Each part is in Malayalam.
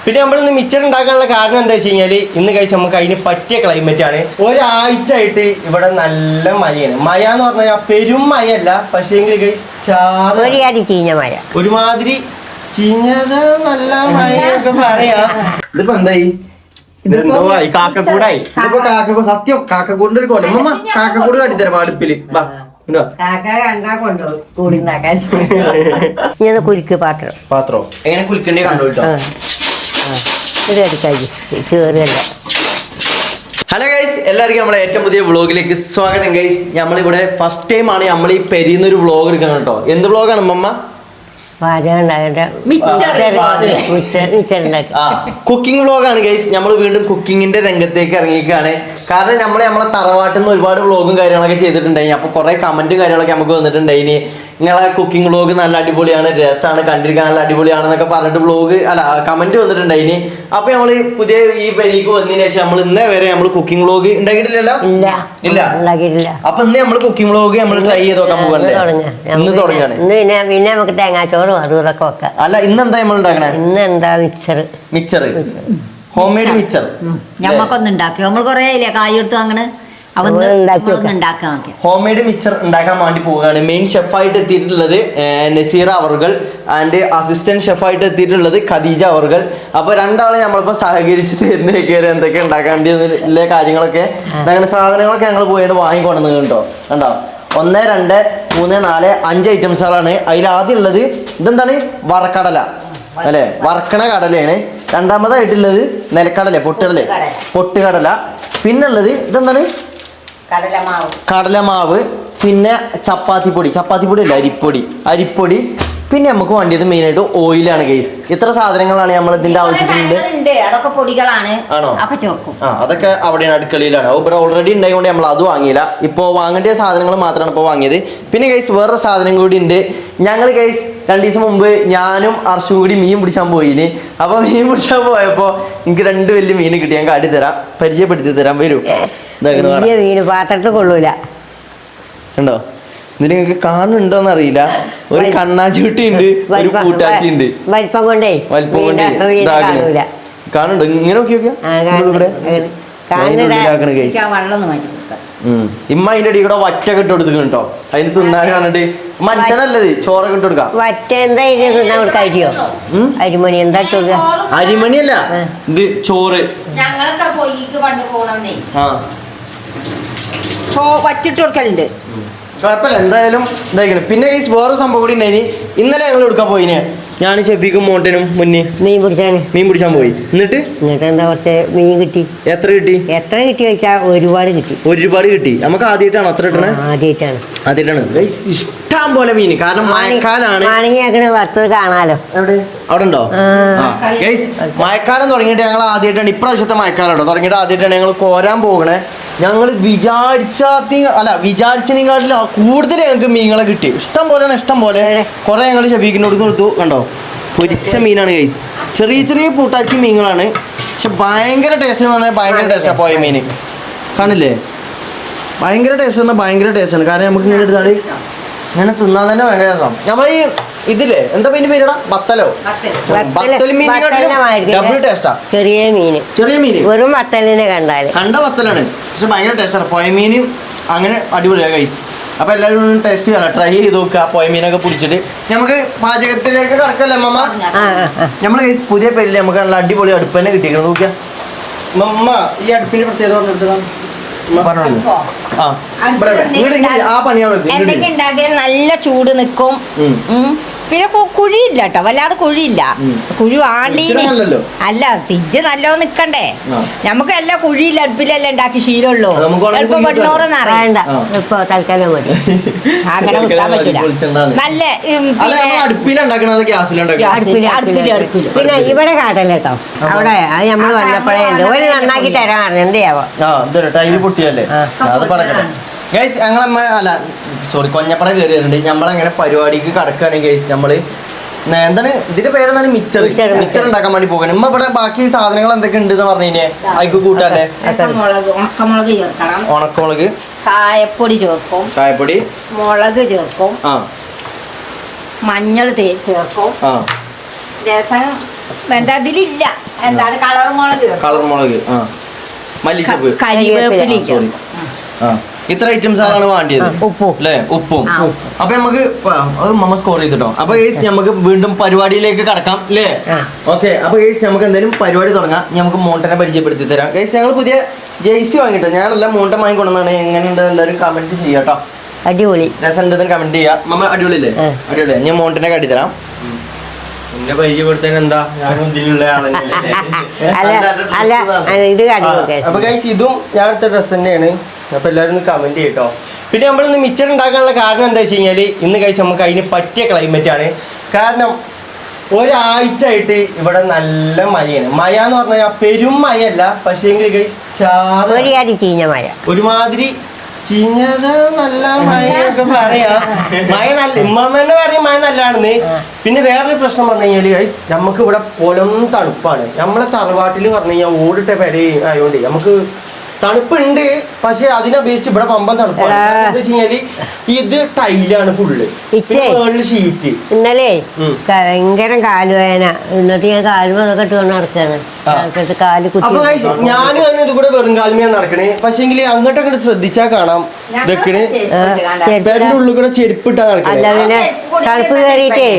പിന്നെ നമ്മളിന്ന് മിച്ചർ ഉണ്ടാക്കാനുള്ള കാരണം എന്താ വെച്ച് കഴിഞ്ഞാൽ ഇന്ന് കഴിച്ച് നമുക്ക് അതിന് പറ്റിയ ക്ലൈമറ്റ് ആണ്. ഒരാഴ്ച ആയിട്ട് ഇവിടെ നല്ല മഴയാണ്. മഴ എന്ന് പറഞ്ഞാൽ പെരും മഴയല്ല, പക്ഷേ ഒരുമാതിരി ചീഞ്ഞത് നല്ല മഴയൊക്കെ പറയാം. ഇതിപ്പോ എന്തായി? കാക്കക്കൂടായി. ഇതിപ്പോ സത്യം കാക്കക്കൂടിന്റെ ഒരു കൊല്ലം. അമ്മ കാക്കക്കൂട് കാട്ടിത്തരാം അടുപ്പില്. കുരുക്ക് പാത്രം എങ്ങനെ കുലിക്കണ്ടേ കണ്ടു കേട്ടോ. ഹലോ ഗൈസ്, എല്ലാവർക്കും നമ്മളെ ഏറ്റവും പുതിയ വ്ളോഗിലേക്ക് സ്വാഗതം. ഗൈസ്, നമ്മളിവിടെ ഫസ്റ്റ് ടൈം ആണ് നമ്മൾ ഈ പെരിയുന്നൊരു വ്ളോഗ് എടുക്കണം കേട്ടോ. എന്ത് വ്ളോഗാണ് അമ്മ? കുക്കിംഗ് വ്ളോഗാണ് ഗൈസ്. നമ്മൾ വീണ്ടും കുക്കിങ്ങിന്റെ രംഗത്തേക്ക് ഇറങ്ങിയിരിക്കുകയാണ്. കാരണം നമ്മളെ തറവാട്ടിൽ നിന്ന് ഒരുപാട് വ്ളോഗും കാര്യങ്ങളൊക്കെ ചെയ്തിട്ടുണ്ടായി. അപ്പോൾ കുറെ കമന്റും കാര്യങ്ങളൊക്കെ നമുക്ക് വന്നിട്ടുണ്ടായിനി. നിങ്ങളെ കുക്കിംഗ് വ്ളോഗ് നല്ല അടിപൊളിയാണ്, രസമാണ്, കണ്ടിരിക്കാൻ നല്ല അടിപൊളിയാണെന്നൊക്കെ പറഞ്ഞിട്ട് വ്ളോഗ് കമന്റ് വന്നിട്ടുണ്ടായിനി. അപ്പൊ നമ്മൾ പുതിയ ഈ പെരിക്ക് വന്നതിന് ശേഷം നമ്മൾ ഇന്നേ വരെ നമ്മൾ കുക്കിംഗ് വ്ളോഗ് ഉണ്ടാക്കിയിട്ടില്ലല്ലോ. ഇല്ല. അപ്പൊ ഇന്ന് നമ്മൾ കുക്കിംഗ് വ്ളോഗ് നമ്മൾ ട്രൈ ചെയ്ത് നോക്കാൻ പോകണ്ടേ? ഇന്ന് തുടങ്ങിയാണ്. പിന്നെ നമുക്ക് തേങ്ങാച്ചോറ് അതും ഒക്കെ. അല്ല, ഇന്നെന്താ നമ്മൾ ഉണ്ടാക്കണേ? ഇന്നെന്താ മിച്ചർ ഹോം മെയ്ഡ് മിച്ചർ ഞമ്മക്കൊന്നും ഉണ്ടാക്കി. നമ്മൾ കൊറേ ഇല്ലേ കായ് എടുത്തു അങ്ങനെ ഹോം മെയ്ഡ് മിച്ചർ ഉണ്ടാക്കാൻ വേണ്ടി പോവുകയാണ്. മെയിൻ ഷെഫായിട്ട് എത്തിയിട്ടുള്ളത് നസീറ അവർകൾ ആൻഡ് അസിസ്റ്റന്റ് ഷെഫായിട്ട് എത്തിയിട്ടുള്ളത് ഖദീജ അവർകൾ. അപ്പൊ രണ്ടാളെ നമ്മളിപ്പോ സഹകരിച്ച് തരുന്ന കയറി എന്തൊക്കെ ഉണ്ടാക്കേണ്ട കാര്യങ്ങളൊക്കെ അങ്ങനെ സാധനങ്ങളൊക്കെ ഞങ്ങൾ പോയിട്ട് വാങ്ങിക്കൊണ്ടു കേട്ടോ. കണ്ടോ, 1, 2, 3, 4, 5 ഐറ്റംസുകളാണ്. അതിൽ ആദ്യം ഉള്ളത് ഇതെന്താണ്? വറക്കടല അല്ലെ, വറക്കണ കടലയാണ്. രണ്ടാമതായിട്ടുള്ളത് നിലക്കടല, പൊട്ടുകടല. പിന്നുള്ളത് ഇതെന്താണ്? കടലമാവ്. പിന്നെ ചപ്പാത്തിപ്പൊടി അല്ല, അരിപ്പൊടി. പിന്നെ നമുക്ക് വേണ്ടിയത് മെയിൻ ആയിട്ട് ഓയിലാണ് ഗൈസ്. ഇത്ര സാധനങ്ങളാണ് നമ്മൾ ഇതിന്റെ ആവശ്യത്തിനുണ്ട്. അതൊക്കെ പൊടികളാണ്. ആണോ? അതൊക്കെ അവിടെയാണ്, അടുക്കളയിലാണ്. ഇവിടെ ഓൾറെഡി ഉണ്ടായതുകൊണ്ട് നമ്മൾ അത് വാങ്ങിയില്ല. ഇപ്പോൾ വാങ്ങേണ്ട സാധനങ്ങൾ മാത്രമാണ് ഇപ്പോൾ വാങ്ങിയത്. പിന്നെ ഗൈസ് വേറൊരു സാധനം കൂടി ഉണ്ട്. ഞങ്ങൾ ഗൈസ് 2 ദിവസം മുമ്പ് ഞാനും അർഷും കൂടി മീൻ പിടിച്ചാൻ പോയിന്. അപ്പോൾ മീൻ പിടിച്ചാൻ പോയപ്പോൾ എനിക്ക് 2 വലിയ മീൻ കിട്ടി. ഞാൻ കാട്ടിത്തരാം, പരിചയപ്പെടുത്തി തരാം. വരൂ. പാത്രത്തിൽ കൊള്ളൂല. ഉണ്ടോ? എന്നിട്ട് നിങ്ങൾക്ക് കാണുന്നുണ്ടോന്ന് അറിയില്ല. ഒരു കണ്ണാച്ചൂട്ടി ഉണ്ട്, ഒരു പൂട്ടാച്ചി ഉണ്ട്. വലിപ്പം കൊണ്ട് കാണുന്നുണ്ടോ? ഇങ്ങനെ നോക്കിയാ ഇമ്മ അതിന്റെ അടി കൂടെ വറ്റൊക്കെ ഇട്ട് കൊടുത്തു കേട്ടോ. അതിന് തിന്നാൻ കണ്ടിട്ട് മനുഷ്യനല്ലത്, ചോറൊക്കെ ഇട്ട് കൊടുക്കാം. അരിമണി എന്താ അരിമണിയല്ല, ഇത് ചോറ്. വറ്റിട്ട് കൊടുക്കലുണ്ട്. കുഴപ്പമില്ല, എന്തായാലും ഇതായിരിക്കണം. പിന്നെ ഈ വേറെ സംഭവം കൂടി ഉണ്ടായിന്. ഇന്നലെ ഞങ്ങൾ എടുക്കാൻ പോയിന്. ഞാൻ ഷെഫീക്കും മോട്ടനും മുന്നേ മീൻ പിടിച്ചാൻ പോയി. എന്നിട്ട് എന്താ കുറച്ച് മീൻ കിട്ടി. എത്ര കിട്ടി ചോദിച്ചാൽ ഒരുപാട് കിട്ടി. നമുക്ക് ആദ്യമായിട്ടാണോ അത്ര കിട്ടണേ? ആദ്യമായിട്ടാണ്. ഇഷ്ടം പോലെ മീൻ. കാരണം മഴക്കാലാണ്. വറുത്തത് കാണാലോ. അവിടെ ഉണ്ടോ? മഴക്കാലം തുടങ്ങിയിട്ട് ഞങ്ങൾ ആദ്യമായിട്ടാണ്, ഇപ്രാവശ്യത്തെ മഴക്കാലം തുടങ്ങിയിട്ട് ആദ്യമായിട്ടാണ് ഞങ്ങൾ കോരാൻ പോകണേ. ഞങ്ങൾ വിചാരിച്ചതിനെക്കാട്ടിലും കൂടുതൽ ഞങ്ങൾക്ക് മീനുകളെ കിട്ടി. ഇഷ്ടം പോലെ കുറെ ഞങ്ങൾ ഷെഫീക്കിനോട് കൊടുത്തു. കണ്ടോ, പൊരിച്ച മീനാണ് ഗൈസ്. ചെറിയ പൂട്ടാച്ചി മീനുകളാണ്. പക്ഷെ ഭയങ്കര ടേസ്റ്റ് എന്ന് പറഞ്ഞാൽ ഭയങ്കര ടേസ്റ്റാണ്. പോയ മീൻ കാണില്ലേ? ഭയങ്കര ടേസ്റ്റാണ്. കാരണം നമുക്ക് ഇങ്ങനെ എടുത്താൽ ഇങ്ങനെ തിന്നാൻ തന്നെ ഭയങ്കര രസം. നമ്മൾ ഈ ഇതില്ലേ, എന്താ പിന്നെ പേരിടാ? ബത്തൽ മീൻ ഡബിൾ ടേസ്റ്റാ. ചെറിയ മീൻ വെറും ബത്തലിനെ കണ്ട ബത്തലാണ്. പക്ഷെ ഭയങ്കര ടേസ്റ്റാണ്. പോയ മീൻ അങ്ങനെ അടിപൊളിയാണ് ഗൈസ്. അപ്പൊ എല്ലാവരും ടേസ്റ്റ് ചെയ്യണം, ട്രൈ ചെയ്ത് നോക്കുക. പോയ മീനൊക്കെ പിടിച്ചിട്ട് നമുക്ക് പാചകത്തിലേക്ക് കടക്കല്ലേ മമ്മ? നമ്മള് ഗൈസ് പുതിയ പേരിൽ നമുക്ക് നല്ല അടിപൊളി അടുപ്പ് തന്നെ കിട്ടിയിരിക്കണം. നോക്കിയാ മമ്മ, ഈ അടുപ്പിന്റെ പ്രത്യേകത എന്തൊക്കെ ഉണ്ടാക്കിയാൽ നല്ല ചൂട് നിക്കും. പിന്നെ കുഴിയില്ല കേട്ടോ, വല്ലാതെ കുഴിയില്ല. കുഴി ആണ്ടീന് അല്ല, തിജ് നല്ലോ നിക്കണ്ടേ. നമുക്ക് എല്ലാം കുഴിയില്ല, അടുപ്പിലെല്ലാം ഉണ്ടാക്കി ശീലമുള്ളൂ. എളുപ്പം പെണ്ണൂറെന്ന് അറിയണ്ട, അങ്ങനെ കുത്താൻ പറ്റൂല. നല്ല അടുപ്പില്. പിന്നെ ഇവിടെ കാട്ടല്ല കേട്ടോ, അവിടെ നമ്മൾ വന്നപ്പോഴേ നന്നാക്കി തരാൻ എന്തെയാവോ പൊട്ടിയല്ലേ അത് പറയട്ടെ ഗൈസ്. ഞങ്ങളമ്മ കൊഞ്ഞപ്പട കയറിയിട്ടുണ്ട്. നമ്മളങ്ങനെ പരിപാടിക്ക് കടക്കുകയാണെങ്കിൽ ഗൈസ് നമ്മള് എന്താണ് ഇതിന്റെ പേരെന്താണ്? മിച്ചർ ഉണ്ടാക്കാൻ വേണ്ടി പോകണം. ഇമ്മ ഇവിടെ ബാക്കി സാധനങ്ങൾ എന്തൊക്കെ ഉണ്ട് എന്ന് പറഞ്ഞു കഴിഞ്ഞാൽ അതിക്ക് കൂട്ടാല്ലേ? ഉണക്കമുളക്, കായപ്പൊടി, മുളക് ചേർക്കും, മഞ്ഞൾ ചേർക്കും, രസം എന്താ ഇതിലില്ല എന്താണ് കളർ മുളക് ആ മല്ലിച്ചപ്പ് കരിവേപ്പില ആ ഇത്ര ഐറ്റംസ് ആണ് വേണ്ടിയത് ഉപ്പും അല്ലേ ഉപ്പും അപ്പൊ നമുക്ക് അത് മമ്മ സ്കോർ ചെയ്തിട്ടോ അപ്പൊ ഗൈസ് നമുക്ക് വീണ്ടും പരിപാടിയിലേക്ക് കടക്കാം അല്ലേ ഓക്കെ അപ്പൊ ഗൈസ് നമുക്ക് എന്തായാലും പരിപാടി തുടങ്ങാം നമുക്ക് മോണ്ടനെ പരിചയപ്പെടുത്തി തരാം ഗൈസ് ഞങ്ങൾ പുതിയ ജെയ്സി വാങ്ങിട്ടോ ഞാനെല്ലാം മോണ്ടൻ വാങ്ങിക്കൊണ്ടെന്നാണ് എങ്ങനെയുണ്ട് എല്ലാവരും കമന്റ് ചെയ്യാട്ടോ അടിപൊളി രസം കമന്റ് ചെയ്യാം മമ്മ അടിപൊളിയല്ലേ അടിപൊളിയാ ഞാൻ മോണ്ടനെ കാട്ടി തരാം എന്നെ പരിചയപ്പെടുത്താൻ എന്താ ഞാനും ഇതിലുള്ള അല്ല ഇത് കാട്ടി കൊടുക്കാൻ അപ്പൊ ഗൈസ് ഇതും ഞാൻ എടുത്ത ഡ്രസ് തന്നെയാണ് അപ്പൊ എല്ലാവരും ഒന്ന് കമന്റ് ചെയ്യട്ടോ പിന്നെ നമ്മളിന്ന് മിച്ചർ ഉണ്ടാക്കാനുള്ള കാരണം എന്താ വെച്ച് കഴിഞ്ഞാല് ഇന്ന് കഴിച്ച് നമുക്ക് അതിന് പറ്റിയ ക്ലൈമറ്റ് ആണ് കാരണം ഒരാഴ്ച ആയിട്ട് ഇവിടെ നല്ല മഴയാണ് മഴ എന്ന് പറഞ്ഞാൽ പെരും മഴയല്ല പക്ഷേ ഗൈസ് ചീഞ്ഞ മഴ ഒരുമാതിരി ചീഞ്ഞത് നല്ല മഴയൊക്കെ പറയാം മഴ നല്ല ഉമ്മമ്മന്നെ പറയും മഴ നല്ലതാണെന്ന് പിന്നെ വേറൊരു പ്രശ്നം പറഞ്ഞു കഴിഞ്ഞാല് ഗൈസ് നമുക്ക് ഇവിടെ പൊലം തണുപ്പാണ് നമ്മളെ തറവാട്ടിൽ പറഞ്ഞു കഴിഞ്ഞാൽ ഓടിട്ട പെര ആയതുകൊണ്ട് നമുക്ക് തണുപ്പുണ്ട് പക്ഷെ അതിനപേക്ഷിച്ച് ഇവിടെ പമ്പം തണുപ്പാണ് എന്താ വെച്ച് കഴിഞ്ഞാല് ഇത് ടൈലാണ് ഫുള്ള് മുകളിൽ ഷീറ്റ് ഇന്നലെ ഭയങ്കര കാലുവേന എന്നിട്ട് ഞാൻ കാലുമൊക്കെ ഇട്ടുകൊണ്ട് നടക്കാണ് കാല് അപ്പൊ ഞാനും അതിന് ഇത് കൂടെ വെറും കാൽമയാണ് നടക്കണേ പക്ഷെങ്കിൽ അങ്ങോട്ടങ്ങോട്ട് ശ്രദ്ധിച്ചാൽ കാണാം ഇതൊക്കെ പേരിന്റെ ഉള്ളിൽ കൂടെ ചെരുപ്പിട്ടാ നടക്കണേ തണുപ്പ് കയറിയിട്ടേ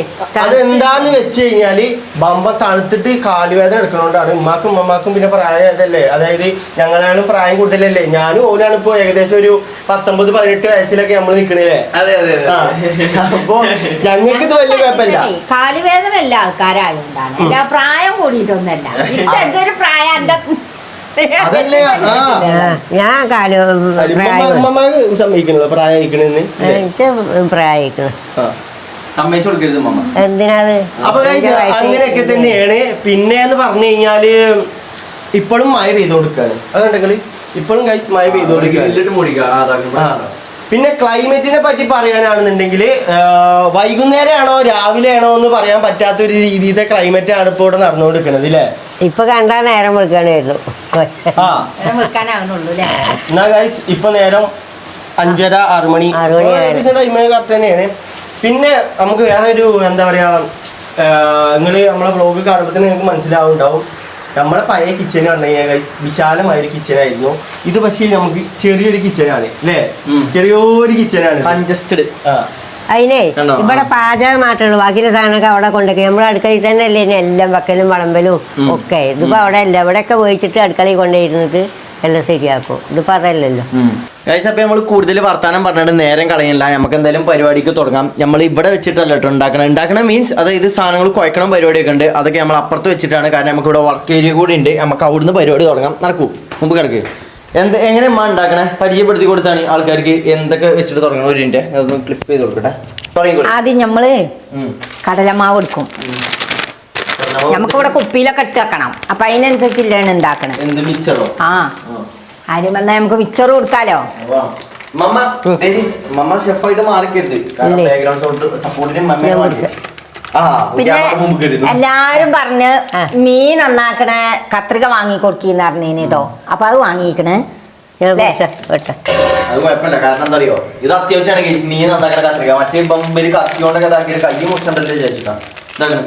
അതെന്താന്ന് വെച്ച് കഴിഞ്ഞാല് ബമ്പ തണുത്തിട്ട് കാലുവേദന എടുക്കണോണ്ടാണ് ഉമ്മാക്കും ഉമ്മമാക്കും പിന്നെ പ്രായതല്ലേ അതായത് ഞങ്ങളാണ് പ്രായം കൂടുതലല്ലേ ഞാനും ഓനാണ് ഇപ്പൊ ഏകദേശം ഒരു 19-18 വയസ്സിലൊക്കെ നമ്മൾ നിക്കണില്ലേ അപ്പൊ ഞങ്ങൾക്ക് ഇത് വലിയ കുഴപ്പമില്ല കാലുവേദന എല്ലാ ആൾക്കാരായതുകൊണ്ടാണ് എല്ലാ പ്രായം കൂടിയിട്ടൊന്നല്ല എന്തൊരു പ്രായം അതല്ലേ ഞാൻ കാല് ഉമ്മമാക്ക് സമ്മതിക്കണല്ലോ പ്രായം അയക്കണെന്ന് പ്രായിക്കണം സമ്മതിച്ചു കൊടുക്കരുത് മമ്മ എന്തിനാത് അപ്പൊ അങ്ങനെയൊക്കെ തന്നെയാണ് പിന്നെ എന്ന് പറഞ്ഞു കഴിഞ്ഞാല് ഇപ്പോഴും മഴ പെയ്തുകൊടുക്കാണ് അതുകൊണ്ടെങ്കിൽ ഇപ്പോഴും ഗൈസ് മഴ പെയ്തുകൊടുക്കുകയാണ് പിന്നെ ക്ലൈമറ്റിനെ പറ്റി പറയാനാണെന്നുണ്ടെങ്കിൽ വൈകുന്നേരം ആണോ രാവിലെ ആണോ എന്ന് പറയാൻ പറ്റാത്തൊരു രീതിയിലത്തെ ക്ലൈമറ്റ് ആണ് ഇപ്പോൾ ഇവിടെ നടന്നുകൊണ്ടിരിക്കുന്നത് അല്ലേ ഇപ്പൊ കണ്ടാ നേരം വിളിക്കാനായിരുന്നു എന്നാ ഗൈസ് ഇപ്പൊ നേരം 5:30-6 മണി കറക്റ്റ് തന്നെയാണ് പിന്നെ നമുക്ക് വേറെ ഒരു എന്താ പറയാ നിങ്ങള് നമ്മളെ വ്ളോഗ് കാണുമ്പോൾ തന്നെ നിങ്ങൾക്ക് മനസ്സിലാവുന്നുണ്ടാവും നമ്മളെ പഴയ കിച്ചൺ പറഞ്ഞു കഴിഞ്ഞാൽ വിശാലമായൊരു കിച്ചണായിരുന്നു ഇത് പക്ഷേ നമുക്ക് ചെറിയൊരു കിച്ചണാണ് അല്ലേ ചെറിയൊരു കിച്ചണാണ് കൺജസ്റ്റഡ് അതിനെ ഇവിടെ പാചകം മാത്രമേ ബാക്കിയുള്ള സാധനമൊക്കെ അവിടെ കൊണ്ടൊക്കെ നമ്മുടെ അടുക്കളയിൽ തന്നെ അല്ലേ എല്ലാം വെക്കലും വളമ്പലും ഒക്കെ ഇതിപ്പോ അവിടെ അല്ല ഇവിടെയൊക്കെ പോയിച്ചിട്ട് അടുക്കളയിൽ കൊണ്ടുപോയിരുന്നിട്ട് എല്ലാം ശരിയാക്കും ഇതിപ്പോ അതല്ലല്ലോ ഗൈസ് അപ്പൊ നമ്മൾ കൂടുതൽ വർത്താനം പറഞ്ഞിട്ട് നേരം കളയണില്ല നമുക്ക് എന്തായാലും പരിപാടിക്ക് തുടങ്ങാം നമ്മൾ ഇവിടെ വെച്ചിട്ടല്ല കേട്ടോ ഉണ്ടാക്കണ മീൻസ് അതായത് സാധനങ്ങൾ കുഴക്കണം പരിപാടിയൊക്കെ ഉണ്ട് അതൊക്കെ നമ്മൾ അപ്പുറത്ത് വെച്ചിട്ടാണ് കാരണം നമുക്ക് ഇവിടെ വർക്ക് ഏരിയ കൂടി ഉണ്ട് നമുക്ക് അവിടുന്ന് പരിപാടി തുടങ്ങാം നടക്കൂ മുമ്പ് കിടക്ക് എങ്ങനെ ഉമ്മ ഉണ്ടാക്കണേ പരിചയപ്പെടുത്തി കൊടുത്താണ് ആൾക്കാർക്ക് എന്തൊക്കെ വെച്ചിട്ട് തുടങ്ങണം ഒരു മിനിറ്റ് അതൊന്ന് ക്ലിപ്പ് ചെയ്ത് കൊടുക്കട്ടെ തുടങ്ങിക്കോട്ടെ ആദ്യം നമ്മള് കടലമാവ് എടുക്കും നമുക്കിവിടെ കുപ്പിയിലൊക്കെ ഇട്ട് വെക്കണം അപ്പൊ അതിനനുസരിച്ചില്ലാണ് ഉണ്ടാക്കണേ ആ ആരും വന്നാൽ നമുക്ക് മിച്ചറ് കൊടുക്കാലോ പിന്നെ എല്ലാരും പറഞ്ഞ് മീൻ നന്നാക്കണ കത്രിക വാങ്ങി കൊടുക്കിന്ന് പറഞ്ഞേന് കേട്ടോ അപ്പൊ അത് വാങ്ങിക്കണേ അത് കുഴപ്പമില്ല കാരണം എന്താ അറിയോ ഇത് അത്യാവശ്യമാണ് മീൻ നന്നാക്കണ കത്രിക മറ്റേ ബമ്പര് കത്തിയോണ്ടൊക്കെ ഇതാക്കിയിട്ട് കൈ മുറിച്ചിട്ടല്ലേ വിചാരിച്ചിട്ടാണ് ഇതാക്കണം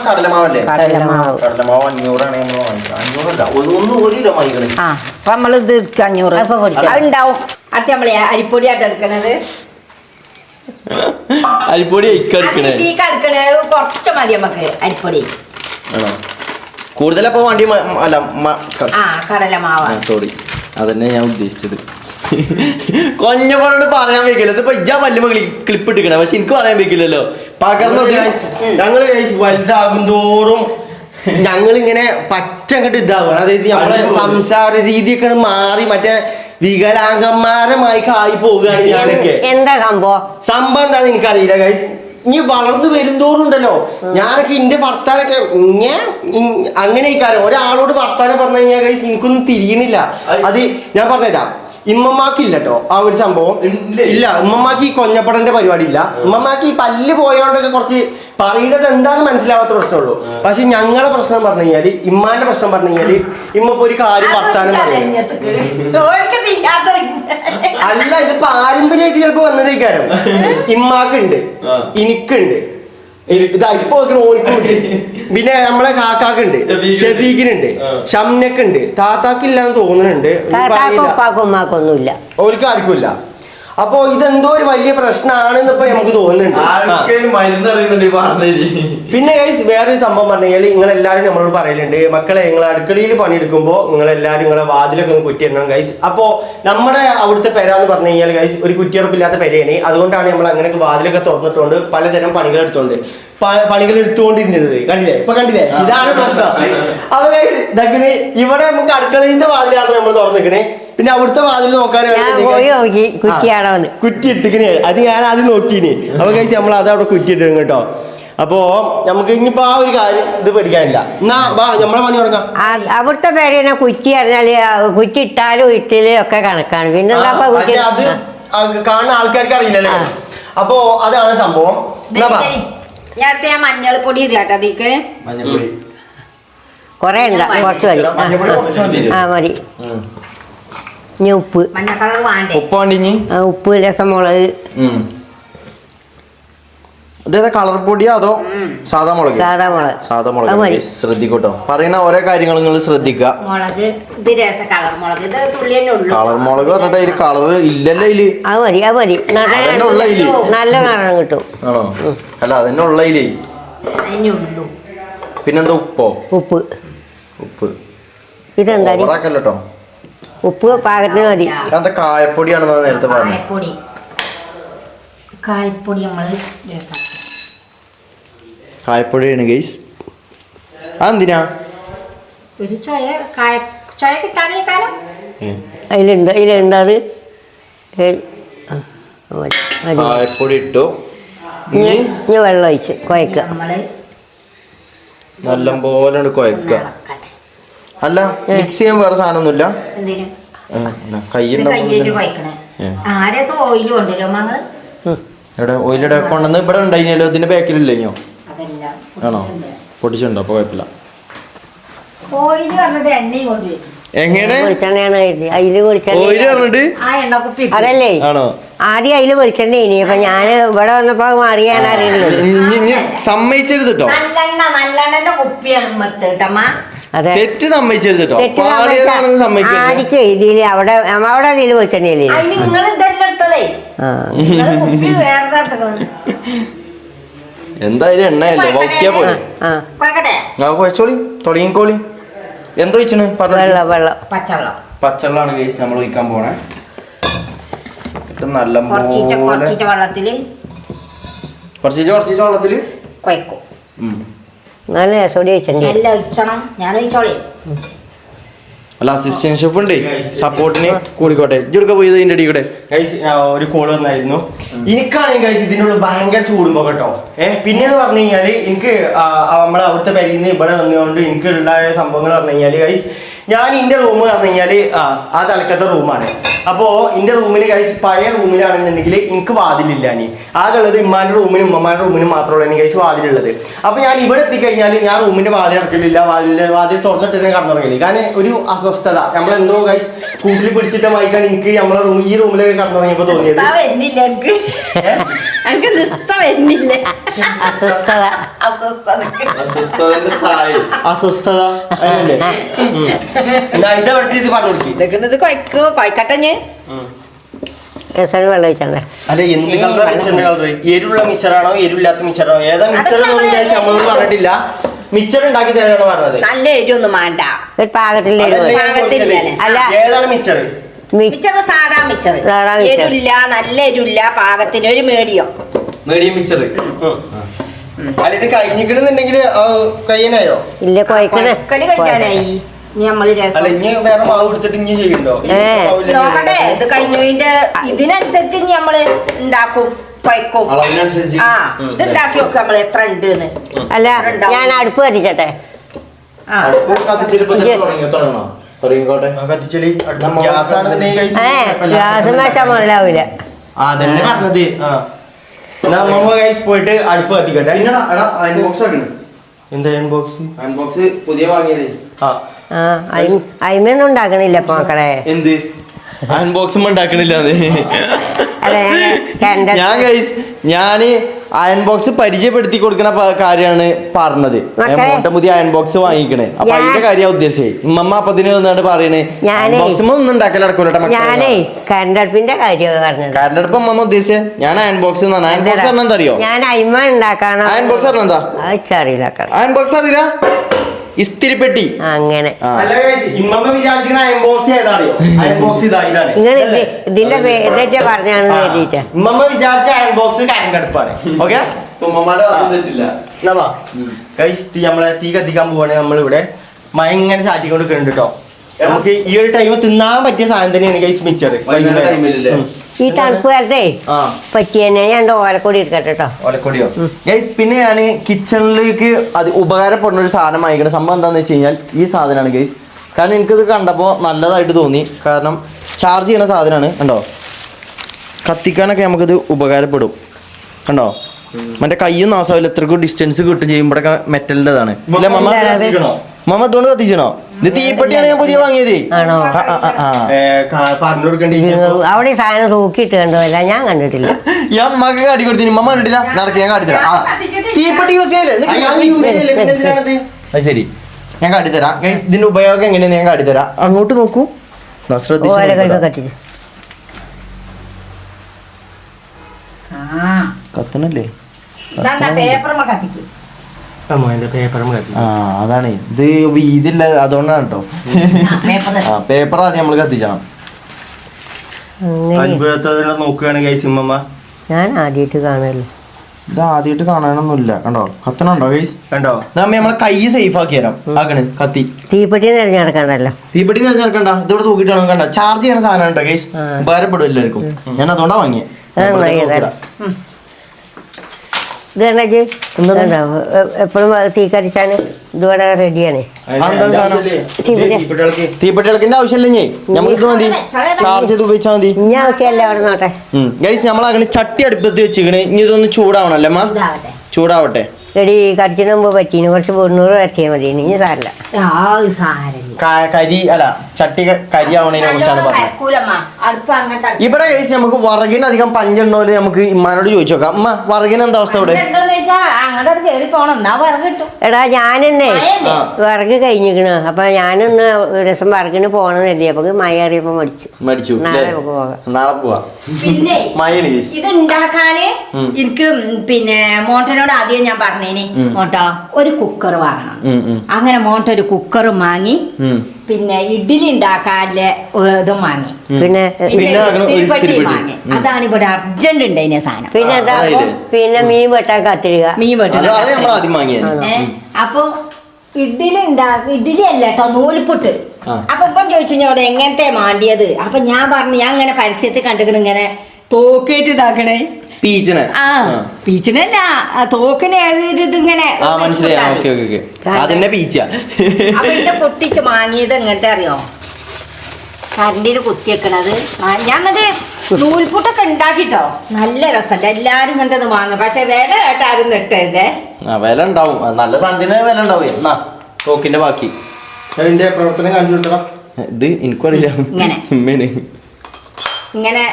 കടലമാവല്ലേ കടലമാവ് 500 ആണ് നമ്മൾ വാങ്ങിക്കുന്നത് 500 അല്ല 1 കിലോ വാങ്ങിക്കണേ അപ്പൊ നമ്മൾ ഇത് 500 ഉണ്ടാവും അത് നമ്മള് അരിപ്പൊടിയായിട്ട് എടുക്കണത് അരിപ്പൊടി എടുക്കണേ കുറച്ച് മതി നമുക്ക് അരിപ്പൊടി കൂടുതലപ്പോ വണ്ടി അല്ല കടലമാവ് സോറി അതന്നെ ഞാൻ ഉദ്ദേശിച്ചത് കൊഞ്ഞപ്പോഴോട് പറയാൻ വെക്കില്ല ഇതിപ്പോ ഇജ്ജാ പല്ലുമ്പോ ക്ലിപ്പ് ഇട്ടിക്കണേ പക്ഷെ എനിക്ക് പറയാൻ വെക്കില്ലല്ലോ പകർന്നു ഞങ്ങള് വലുതാകും തോറും ഞങ്ങളിങ്ങനെ പച്ചങ്ങട്ട് ഇതാവണം അതായത് നമ്മളെ സംസാര രീതിയൊക്കെ മാറി മറ്റേ വികലാംഗന്മാരമായി ആയി പോവുകയാണ് ഞാനൊക്കെ എന്താ സംഭവം എന്താന്ന് എനിക്കറിയില്ല ഗൈസ് ഇനി വളർന്നു വരുന്തോറും ഉണ്ടല്ലോ ഞാനൊക്കെ എന്റെ വർത്താനൊക്കെ അങ്ങനെ ഒരാളോട് വർത്താനം പറഞ്ഞു കഴിഞ്ഞാൽ ഗൈസ് എനിക്കൊന്നും തിരിയണില്ല അത് ഞാൻ പറഞ്ഞുതരാം ഇമ്മമാക്കില്ല കേട്ടോ ആ ഒരു സംഭവം ഇല്ല ഉമ്മമാക്ക് ഈ കൊഞ്ഞപ്പടന്റെ പരിപാടി ഇല്ല ഉമ്മമാക്ക് ഈ പല്ല് പോയോണ്ടൊക്കെ കുറച്ച് പറയുന്നത് എന്താന്ന് മനസ്സിലാവാത്ത പ്രശ്നമുള്ളൂ പക്ഷെ ഞങ്ങളെ പ്രശ്നം പറഞ്ഞു കഴിഞ്ഞാല് ഇമ്മാന്റെ പ്രശ്നം പറഞ്ഞു കഴിഞ്ഞാല് ഇമ്മപ്പോ ഒരു കാര്യം വർത്താനം പറയുന്നത് അല്ല ഇത് പാരമ്പര്യമായിട്ട് ചിലപ്പോ വന്നതേക്കാരം ഇമ്മാക്കുണ്ട് എനിക്കുണ്ട് ഇതാ ഇപ്പൊ ഓനിക്കുണ്ട്. പിന്നെ നമ്മളെ കാക്കാക്കുണ്ട്, ഷെഫീഖിനുണ്ട്, ഷംനക്കുണ്ട്, താത്താക്കില്ലാന്ന് തോന്നുന്നുണ്ട്. ഉപ്പാക്കും ഉമ്മാക്കൊന്നുമില്ല. ഓർക്ക് ആർക്കും ഇല്ല. അപ്പൊ ഇതെന്തോ ഒരു വലിയ പ്രശ്നമാണെന്ന് ഇപ്പൊ നമുക്ക് തോന്നുന്നുണ്ട്. പിന്നെ ഗൈസ് വേറൊരു സംഭവം പറഞ്ഞു കഴിഞ്ഞാൽ നിങ്ങളെല്ലാവരും നമ്മളോട് പറയലുണ്ട്, മക്കളെ നിങ്ങൾ അടുക്കളയിൽ പണിയെടുക്കുമ്പോൾ നിങ്ങളെല്ലാവരും നിങ്ങളെ വാതിലൊക്കെ ഒന്ന് കുറ്റിയിടണം ഗൈസ്. അപ്പോൾ നമ്മുടെ അവിടുത്തെ പെരാന്ന് പറഞ്ഞു കഴിഞ്ഞാൽ ഗൈസ് ഒരു കുറ്റിയടപ്പില്ലാത്ത പെരയാണ്. അതുകൊണ്ടാണ് നമ്മൾ അങ്ങനെയൊക്കെ വാതിലൊക്കെ തുറന്നിട്ടുണ്ട് പലതരം പണികൾ എടുത്തോണ്ട് പണികൾ എടുത്തുകൊണ്ടിരുന്നത്. കണ്ടില്ലേ, ഇപ്പൊ കണ്ടില്ലേ, ഇതാണ് പ്രശ്നം. അപ്പൊ ഗൈസ് ഇതൊക്കെ ഇവിടെ നമുക്ക് അടുക്കളയിന്റെ വാതിലാണ് നമ്മൾ തുറന്നിക്കണേ. പിന്നെ അവിടുത്തെ വാതിൽ നോക്കാനാണ് കുറ്റി ഇട്ടിക്കണേ. അത് ഞാൻ ആദ്യം നോക്കീന്. അപ്പൊ കഴിച്ച് നമ്മൾ അത് അവിടെ കുറ്റി ഇട്ടിരുന്നു കേട്ടോ. അപ്പോ നമുക്ക് ഇനിയിപ്പോ ആ ഒരു കാര്യം ഇത് പഠിക്കാനില്ല. എന്നാ വാ നമ്മളെ പണി തുടങ്ങാം. അവിടുത്തെ പേര് കുറ്റി അറിഞ്ഞാല് കുറ്റി ഇട്ടാലും ഇട്ടിലും ഒക്കെ കണക്കാണ്. പിന്നെ അത് കാണുന്ന ആൾക്കാർക്ക് അറിയില്ലല്ലോ. അപ്പോ അതാണ് സംഭവം. ഞാൻ മഞ്ഞൾപ്പൊടി ഇല്ലാട്ടോ അതിക്ക്. കൊറേ ഉണ്ടാ, കുറച്ച് മതി. ആ മതി. ഇനി ഉപ്പ്, മഞ്ഞ കളർ വേണ്ടേ? ഉപ്പ് വേണ്ടി. ഉപ്പ്, രസമുളക്. ഇതേതാ കളർ പൊടിയോ അതോ സാധാ മുളക്? സാധാ മുളക്. ശ്രദ്ധിക്കൂട്ടോ, പറയുന്ന ഓരോ കാര്യങ്ങൾ നിങ്ങൾ ശ്രദ്ധിക്കുക. മുളക് ഇത് രസ കളർ മുളക്, ഇത് തുള്ളി തന്നെ ഉള്ളൂ. കളർ മുളക് പറഞ്ഞിട്ട് അതില് കളർ ഇല്ലല്ലോ ഇതില്. അത് മതി, അത് മതി. നല്ല നിറം കിട്ടും. ആണോ? അല്ല അതന്നെ ഉള്ള ഇതില്. പിന്നെന്താ ഉപ്പോ? ഉപ്പ്. ഇതെന്താ കേട്ടോ? ഉപ്പ് പാകത്തിന് മതി. എന്താ കായപ്പൊടിയാണെന്ന് നേരത്തെ പറഞ്ഞു. കായപ്പൊടി നമ്മള് കായപ്പൊടിയാണ് ഗൈസ്. അതെന്തിനാ? ഒരു ചൊയ കിട്ടാനേ കാലം അതിലുണ്ട് അത്. കായപ്പൊടി ഇട്ടു. ഇനി വെള്ളം ഒഴിച്ച് കുഴക്കുക. നല്ലപോലെ കുഴക്കുക. അല്ല മിക്സ് ചെയ്യാൻ വേറെ സാധനമൊന്നുമില്ല. എവിടെ ഓയിലിടെ കൊണ്ടുവന്ന് ഇവിടെ ഉണ്ടായിനല്ലോ. ഇതിന്റെ ബാക്കിലില്ലോ? ആണോ? പൊടിച്ചുണ്ടോ? അപ്പൊ കുഴപ്പമില്ല. എങ്ങനെ ഓയില് പറഞ്ഞിട്ട് അതല്ലേ ആണോ? ആദ്യം അതില് വെളിച്ചെണ്ണ ഇനി. അപ്പൊ ഞാൻ ഇവിടെ വന്നപ്പോ മാറിയാണ് അറിയുന്നത്. സമ്മതിച്ചെടുത്തിട്ടോ, തെറ്റ് സമ്മതിച്ചെടുത്തിട്ടോ. ആദ്യം ഇതില് അവിടെ ഇതില് വെളിച്ചെണ്ണയില്ലേ? എന്തായാലും എണ്ണയല്ലേ വൗക്കിയാ പോലെ. കുഴച്ചോളി, തുടങ്ങിക്കോളി. എന്തോ വെച്ചാണ് വെള്ളം പച്ചവെള്ളമാണ് കേസ് നമ്മൾ ഒഴിക്കാൻ പോണേ. നല്ല വെള്ളത്തില് കുറച്ച് വെള്ളത്തില് നല്ല രസോടി ഞാൻ ഒഴിച്ചോളി. അല്ല അസിസ്റ്റന്റ് ഷെഫ് ഉണ്ട് സപ്പോർട്ടിന് കൂടിക്കോട്ടെ. ഇജ്ജെടുക്ക പോയത് ഇതിന്റെ അടി കൂടെ ഒരു കോൾ വന്നായിരുന്നു. എനിക്കാണെങ്കിൽ ഗൈസ് ഇതിനുള്ള ഭയങ്കര ചൂടുമ്പോ കേട്ടോ. പിന്നെന്ന് പറഞ്ഞു കഴിഞ്ഞാല് എനിക്ക് നമ്മളെ അവിടുത്തെ പരിന്ന് ഇവിടെ വന്നുകൊണ്ട് എനിക്കുള്ള സംഭവങ്ങൾ പറഞ്ഞു കഴിഞ്ഞാല് ഗൈസ് ഞാൻ ഇന്റെ റൂം പറഞ്ഞു കഴിഞ്ഞാല് ആ തലക്കത്തെ റൂമാണ്. അപ്പോ ഇന്റെ റൂമില് ഗൈസ് പഴയ റൂമിലാണെന്നുണ്ടെങ്കിൽ എനിക്ക് വാതിലില്ല. ഇനി ആകെ ഉള്ളത് ഇമ്മാന്റെ റൂമിനും ഉമ്മമാരുടെ റൂമിനും മാത്രമേ എനിക്ക് ഗൈസ് വാതിലുള്ളത്. അപ്പൊ ഞാൻ ഇവിടെ എത്തിക്കഴിഞ്ഞാൽ ഞാൻ റൂമിന്റെ വാതിൽ അടക്കലില്ല, വാതിൽ തുറന്നിട്ട് തന്നെ കടന്നുറങ്ങില്ല. കാരണം ഒരു അസ്വസ്ഥത നമ്മളെന്തോ ഗൈസ് കൂട്ടിൽ പിടിച്ചിട്ട് വായിക്കാൻ എനിക്ക് നമ്മളെ ഈ റൂമിലൊക്കെ കടന്നുറങ്ങിയപ്പോ തോന്നിയത് അസ്വസ്ഥത അതല്ലേ. ഇതെടുത്ത് പറഞ്ഞു കൊടുക്കി. അല്ല എന്ത് കളർ എരുള്ള മിച്ചറാണോ എരുല്ലാത്ത മിച്ചറാണോ ഏതാ മിച്ചർ നമ്മളോട് പറഞ്ഞിട്ടില്ല. മിച്ചർ ഉണ്ടാക്കി തരാന്ന് പറഞ്ഞത്. നല്ല എരിവൊന്നും വേണ്ട, ഏതാണ് മിച്ചർ? മിച്ചർ സാധാ മിച്ചർ, എരിവില്ല, നല്ല എരിവില്ല, പാകത്തിന് ഒരു മീഡിയം മിച്ചർ. അല്ല ഇത് കഴിഞ്ഞിട്ടുണ്ടെങ്കിൽ കഴിയാനായോ? ഇല്ല, കഴിക്കാനായി. അല്ല ഇനി വേറെ മാവ് എടുത്തിട്ട് ഇനി ചെയ്യണ്ടോ? നോക്കട്ടെ, ഇത് കഴിഞ്ഞതിന്റെ ഇതിനനുസരിച്ച് ഇനി നമ്മള് ഉണ്ടാക്കും, കുഴക്കും. ഇത് ഉണ്ടാക്കി നോക്കാം നമ്മൾ എത്ര ഉണ്ട്. അല്ല ഞാൻ അടുപ്പ് കത്തിച്ചട്ടെ. ഗ്യാസ് വെച്ചാൽ മുതലാവൂല. അതന്നെ പറഞ്ഞത്. പോയിട്ട് അടുപ്പ് കത്തിക്കട്ടെ. എന്താ അയൺ ബോക്സ് പുതിയ വാങ്ങിയത്? അയിമൊന്നും ഉണ്ടാക്കണില്ല ഇപ്പൊ മക്കളെ. എന്ത് അയൺ ബോക്സും ഉണ്ടാക്കണില്ല? ഞാൻ ഗൈസ് ഞാന് അയൺ ബോക്സ് പരിചയപ്പെടുത്തി കൊടുക്കുന്ന കാര്യമാണ് പറഞ്ഞത്. പുതിയ അയൺ ബോക്സ് വാങ്ങിക്കണേ. അപ്പൊ അതിന്റെ കാര്യം ഉദ്ദേശിച്ചേ ഇമ്മമ്മ അപ്പത്തിന് വന്നിട്ട് പറയണേ ബോക്സ് ഒന്നും ഉണ്ടാക്കൽ നടക്കൂലട്ടെ. ഞാനേ കറണ്ട് അടുപ്പിന്റെ കാര്യമാണ് പറഞ്ഞത്. കറണ്ട് അടുപ്പ് അമ്മ ഉദ്ദേശിച്ചത് ഞാൻ അയൺ ബോക്സ് അയൺ ബോക്സ് പറഞ്ഞാൽ എന്താ അറിയോ? ഞാൻ അയിമ ഉണ്ടാക്കാണ്. അയൺ ബോക്സ് പറഞ്ഞാൽ എന്താ അറിയില്ല. അയൺ ബോക്സ് അറിയില്ല? ഇസ്തിരിപ്പെട്ടി. അങ്ങനെ നിങ്ങൾ ഇതിന്റെ പേര് പറഞ്ഞാണ് കരുതിയിട്ട് ഉമ്മമ്മ വിചാരിച്ച അയൺ ബോക്സ് കറണ്ട് അടുപ്പാണ്. ഓക്കെ, നമ്മളെ തീ കത്തിക്കാൻ പോവാണെങ്കിൽ നമ്മളിവിടെ മഴ ഇങ്ങനെ ചാറ്റിക്കൊണ്ട് നിൽക്കുന്നുണ്ട് കേട്ടോ. നമുക്ക് ഈ ഒരു ടൈം തിന്നാൻ പറ്റിയ സാധനം തന്നെയാണ് ഗൈസ് മിച്ചർ. ഈ തണുപ്പ് കാലത്തേ പറ്റിയ ഞാൻ ഓലക്കൊടി എടുക്കട്ടെ കേട്ടോ. ഓലക്കൊടിയോ? ഗൈസ് പിന്നെ ഞാൻ കിച്ചണിലേക്ക് അത് ഉപകാരപ്പെടുന്ന ഒരു സാധനം വാങ്ങിക്കണം. സംഭവം എന്താണെന്ന് വെച്ച് കഴിഞ്ഞാൽ ഈ സാധനമാണ് ഗൈസ്. കാരണം എനിക്കിത് കണ്ടപ്പോൾ നല്ലതായിട്ട് തോന്നി. കാരണം ചാർജ് ചെയ്യണ സാധനമാണ്. കണ്ടോ, കത്തിക്കാനൊക്കെ നമുക്കിത് ഉപകാരപ്പെടും. കണ്ടോ, മറ്റേ കയ്യും നാസാവില്ല, എത്രക്കും ഡിസ്റ്റൻസ് കിട്ടും ചെയ്യുമ്പോഴൊക്കെ മെറ്റലിൻ്റെതാണ്. അല്ലേ മമ്മ? മമ്മ ഇതുകൊണ്ട് കത്തിച്ചണോ? ഇത് തീപ്പെട്ടിയാണ് ഞാൻ പുതിയ വാങ്ങിയത്. ആണോ? പറഞ്ഞു കൊടുക്കണ്ടേ? അവിടെ സാധനം തൂക്കിയിട്ട് കണ്ടോല്ല, ഞാൻ കണ്ടിട്ടില്ല. ഈ അമ്മക്ക് കാട്ടി കൊടുത്തു, മമ്മ കണ്ടിട്ടില്ല. നടക്ക്, ഞാൻ കാട്ടിത്തരാം. തീപ്പെട്ടി യൂസ് ചെയ്യല്ലേ? അത് ശരി, ഞാൻ കാട്ടിത്തരാം. ഗൈസ് ഇതിന്റെ ഉപയോഗം എങ്ങനെയാന്ന് ഞാൻ കാട്ടിത്തരാം. അങ്ങോട്ട് നോക്കൂ, ശ്രദ്ധിച്ചു. കത്തണല്ലേ? ആ അതാണ് ഇത് വീതില്ല, അതുകൊണ്ടാണ് കേട്ടോ. പേപ്പർ ആദ്യം നമ്മള് കത്തിച്ചണം. നോക്കുകയാണ് ഗൈസ് ഉമ്മമ്മ. ഞാൻ ആദ്യമായിട്ട് കാണല്ലോ. ഇത് ആദ്യമായിട്ട് കാണാനൊന്നുമില്ല. കണ്ടോ, കത്തണുണ്ടോ ഗൈസ്? കണ്ടോ, നമ്മളെ കൈ സേഫ് ആക്കി തരാം. ആക്കണ് കത്തി. തീപ്പെട്ടി തിരഞ്ഞെടുക്കണ്ടല്ലോ. തീപ്പെട്ടി തിരഞ്ഞെടുക്കണ്ട, ഇതിവിടെ തൂക്കിട്ടാണ്. കണ്ട, ചാർജ് ചെയ്യണ സാധനം കേട്ടോ ഗൈസ്. ഉപകാരപ്പെടും എല്ലാവർക്കും. ഞാൻ അതുകൊണ്ടാ വാങ്ങിയത്. ഇത് കണ്ടേ എപ്പോഴും തീ കരിച്ചാണ് ഇതിവിടെ റെഡിയാണ്. തീപ്പെട്ടിളക്കിന്റെ ആവശ്യമില്ലേ? നമുക്ക് ഇത് മതി, ചാർജ് ചെയ്ത് ഉപയോഗിച്ചാൽ മതി. ഇനി ആവശ്യമല്ല അവിടെ നോട്ടെ ഗൈസ്. നമ്മളാകണ ചട്ടി അടുപ്പത്ത് വെച്ചിക്കണ്. ഇനി ഇതൊന്ന് ചൂടാവണല്ലേ അമ്മ? ചൂടാവട്ടെ. എടി കരിച്ചിന് മുമ്പ് പറ്റീന് കുറച്ച് 90 എത്തിയാൽ മതി. ഇനി സാരില്ല. കരി അല്ല, ചട്ടി കരി ആവണതിനെ കുറിച്ചാണ് പറഞ്ഞത്. ഇവിടെ കഴിച്ച് നമുക്ക് വറകിന് അധികം പഞ്ചെണ്ണോല് നമുക്ക് ഇമ്മാനോട് ചോദിച്ചു നോക്കാം. അമ്മ വറകിന് എന്താ അവസ്ഥ ഇവിടെ? എടാ ഞാനെന്നേ വിറക് കഴിഞ്ഞിക്കണ്. അപ്പൊ ഞാനൊന്ന് ഒരു ദിവസം വിറകിന് പോണെന്ന് കരുതി. അപ്പൊ മഴ അറിയപ്പോ മടിച്ചു. നാളെ നമുക്ക് പോകാം. നാളെ പോവാ. മഴയാണ് ഇത് ഉണ്ടാക്കാന് എനിക്ക് പിന്നെ മോട്ടനോട് ആദ്യം ഞാൻ പറഞ്ഞേന്, മോട്ടോ ഒരു കുക്കർ വാങ്ങണം. അങ്ങനെ മോട്ട ഒരു കുക്കറും വാങ്ങി, പിന്നെ ഇഡ്ഡലി ഉണ്ടാക്കാനുള്ള ഇതും വാങ്ങി, പിന്നെ ഇസ്തിരിപ്പെട്ടിയും വാങ്ങി. അതാണ് ഇവിടെ അർജന്റ് ഉണ്ടായിന് സാധനം. പിന്നെ പിന്നെ മീൻ വെട്ടാൻ കത്തിരിക. മീൻ വെട്ടാൻ അപ്പൊ ഇഡ്ഡലി അല്ല കേട്ടോ, നൂലിപ്പുട്ട്. അപ്പൊ ഇപ്പം ചോദിച്ചു ഇവിടെ എങ്ങനത്തെ മാണ്ടിയത്. അപ്പൊ ഞാൻ പറഞ്ഞു ഞാൻ ഇങ്ങനെ പരസ്യത്തിൽ കണ്ടിക്കണ ഇങ്ങനെ തോക്കേറ്റ് ഇതാക്കണേ. പീച്ചിനല്ല, തോക്കിന് ഇതിങ്ങനെ പൊട്ടിച്ച് വാങ്ങിയത് എങ്ങനത്തെ അറിയോ? കരണ്ടിന് കുത്തിവെക്കണത്. ഞാൻ എന്നിട്ട് നൂൽപുട്ടൊക്കെ ഉണ്ടാക്കിട്ടോ, നല്ല രസമുണ്ട്. എല്ലാരും ഇങ്ങനത്തെ വാങ്ങും. പക്ഷെ വില കേട്ടാരും നെട്ടരുതേ. വില ഉണ്ടാവും, നല്ല സാധനത്തിന് വില ഉണ്ടാവും. തോക്കിന്റെ ബാക്കി പ്രവർത്തനം കാണിച്ചു കൊടുക്കണം. ഇത് എനിക്കറിയില്ല. ഇങ്ങനെ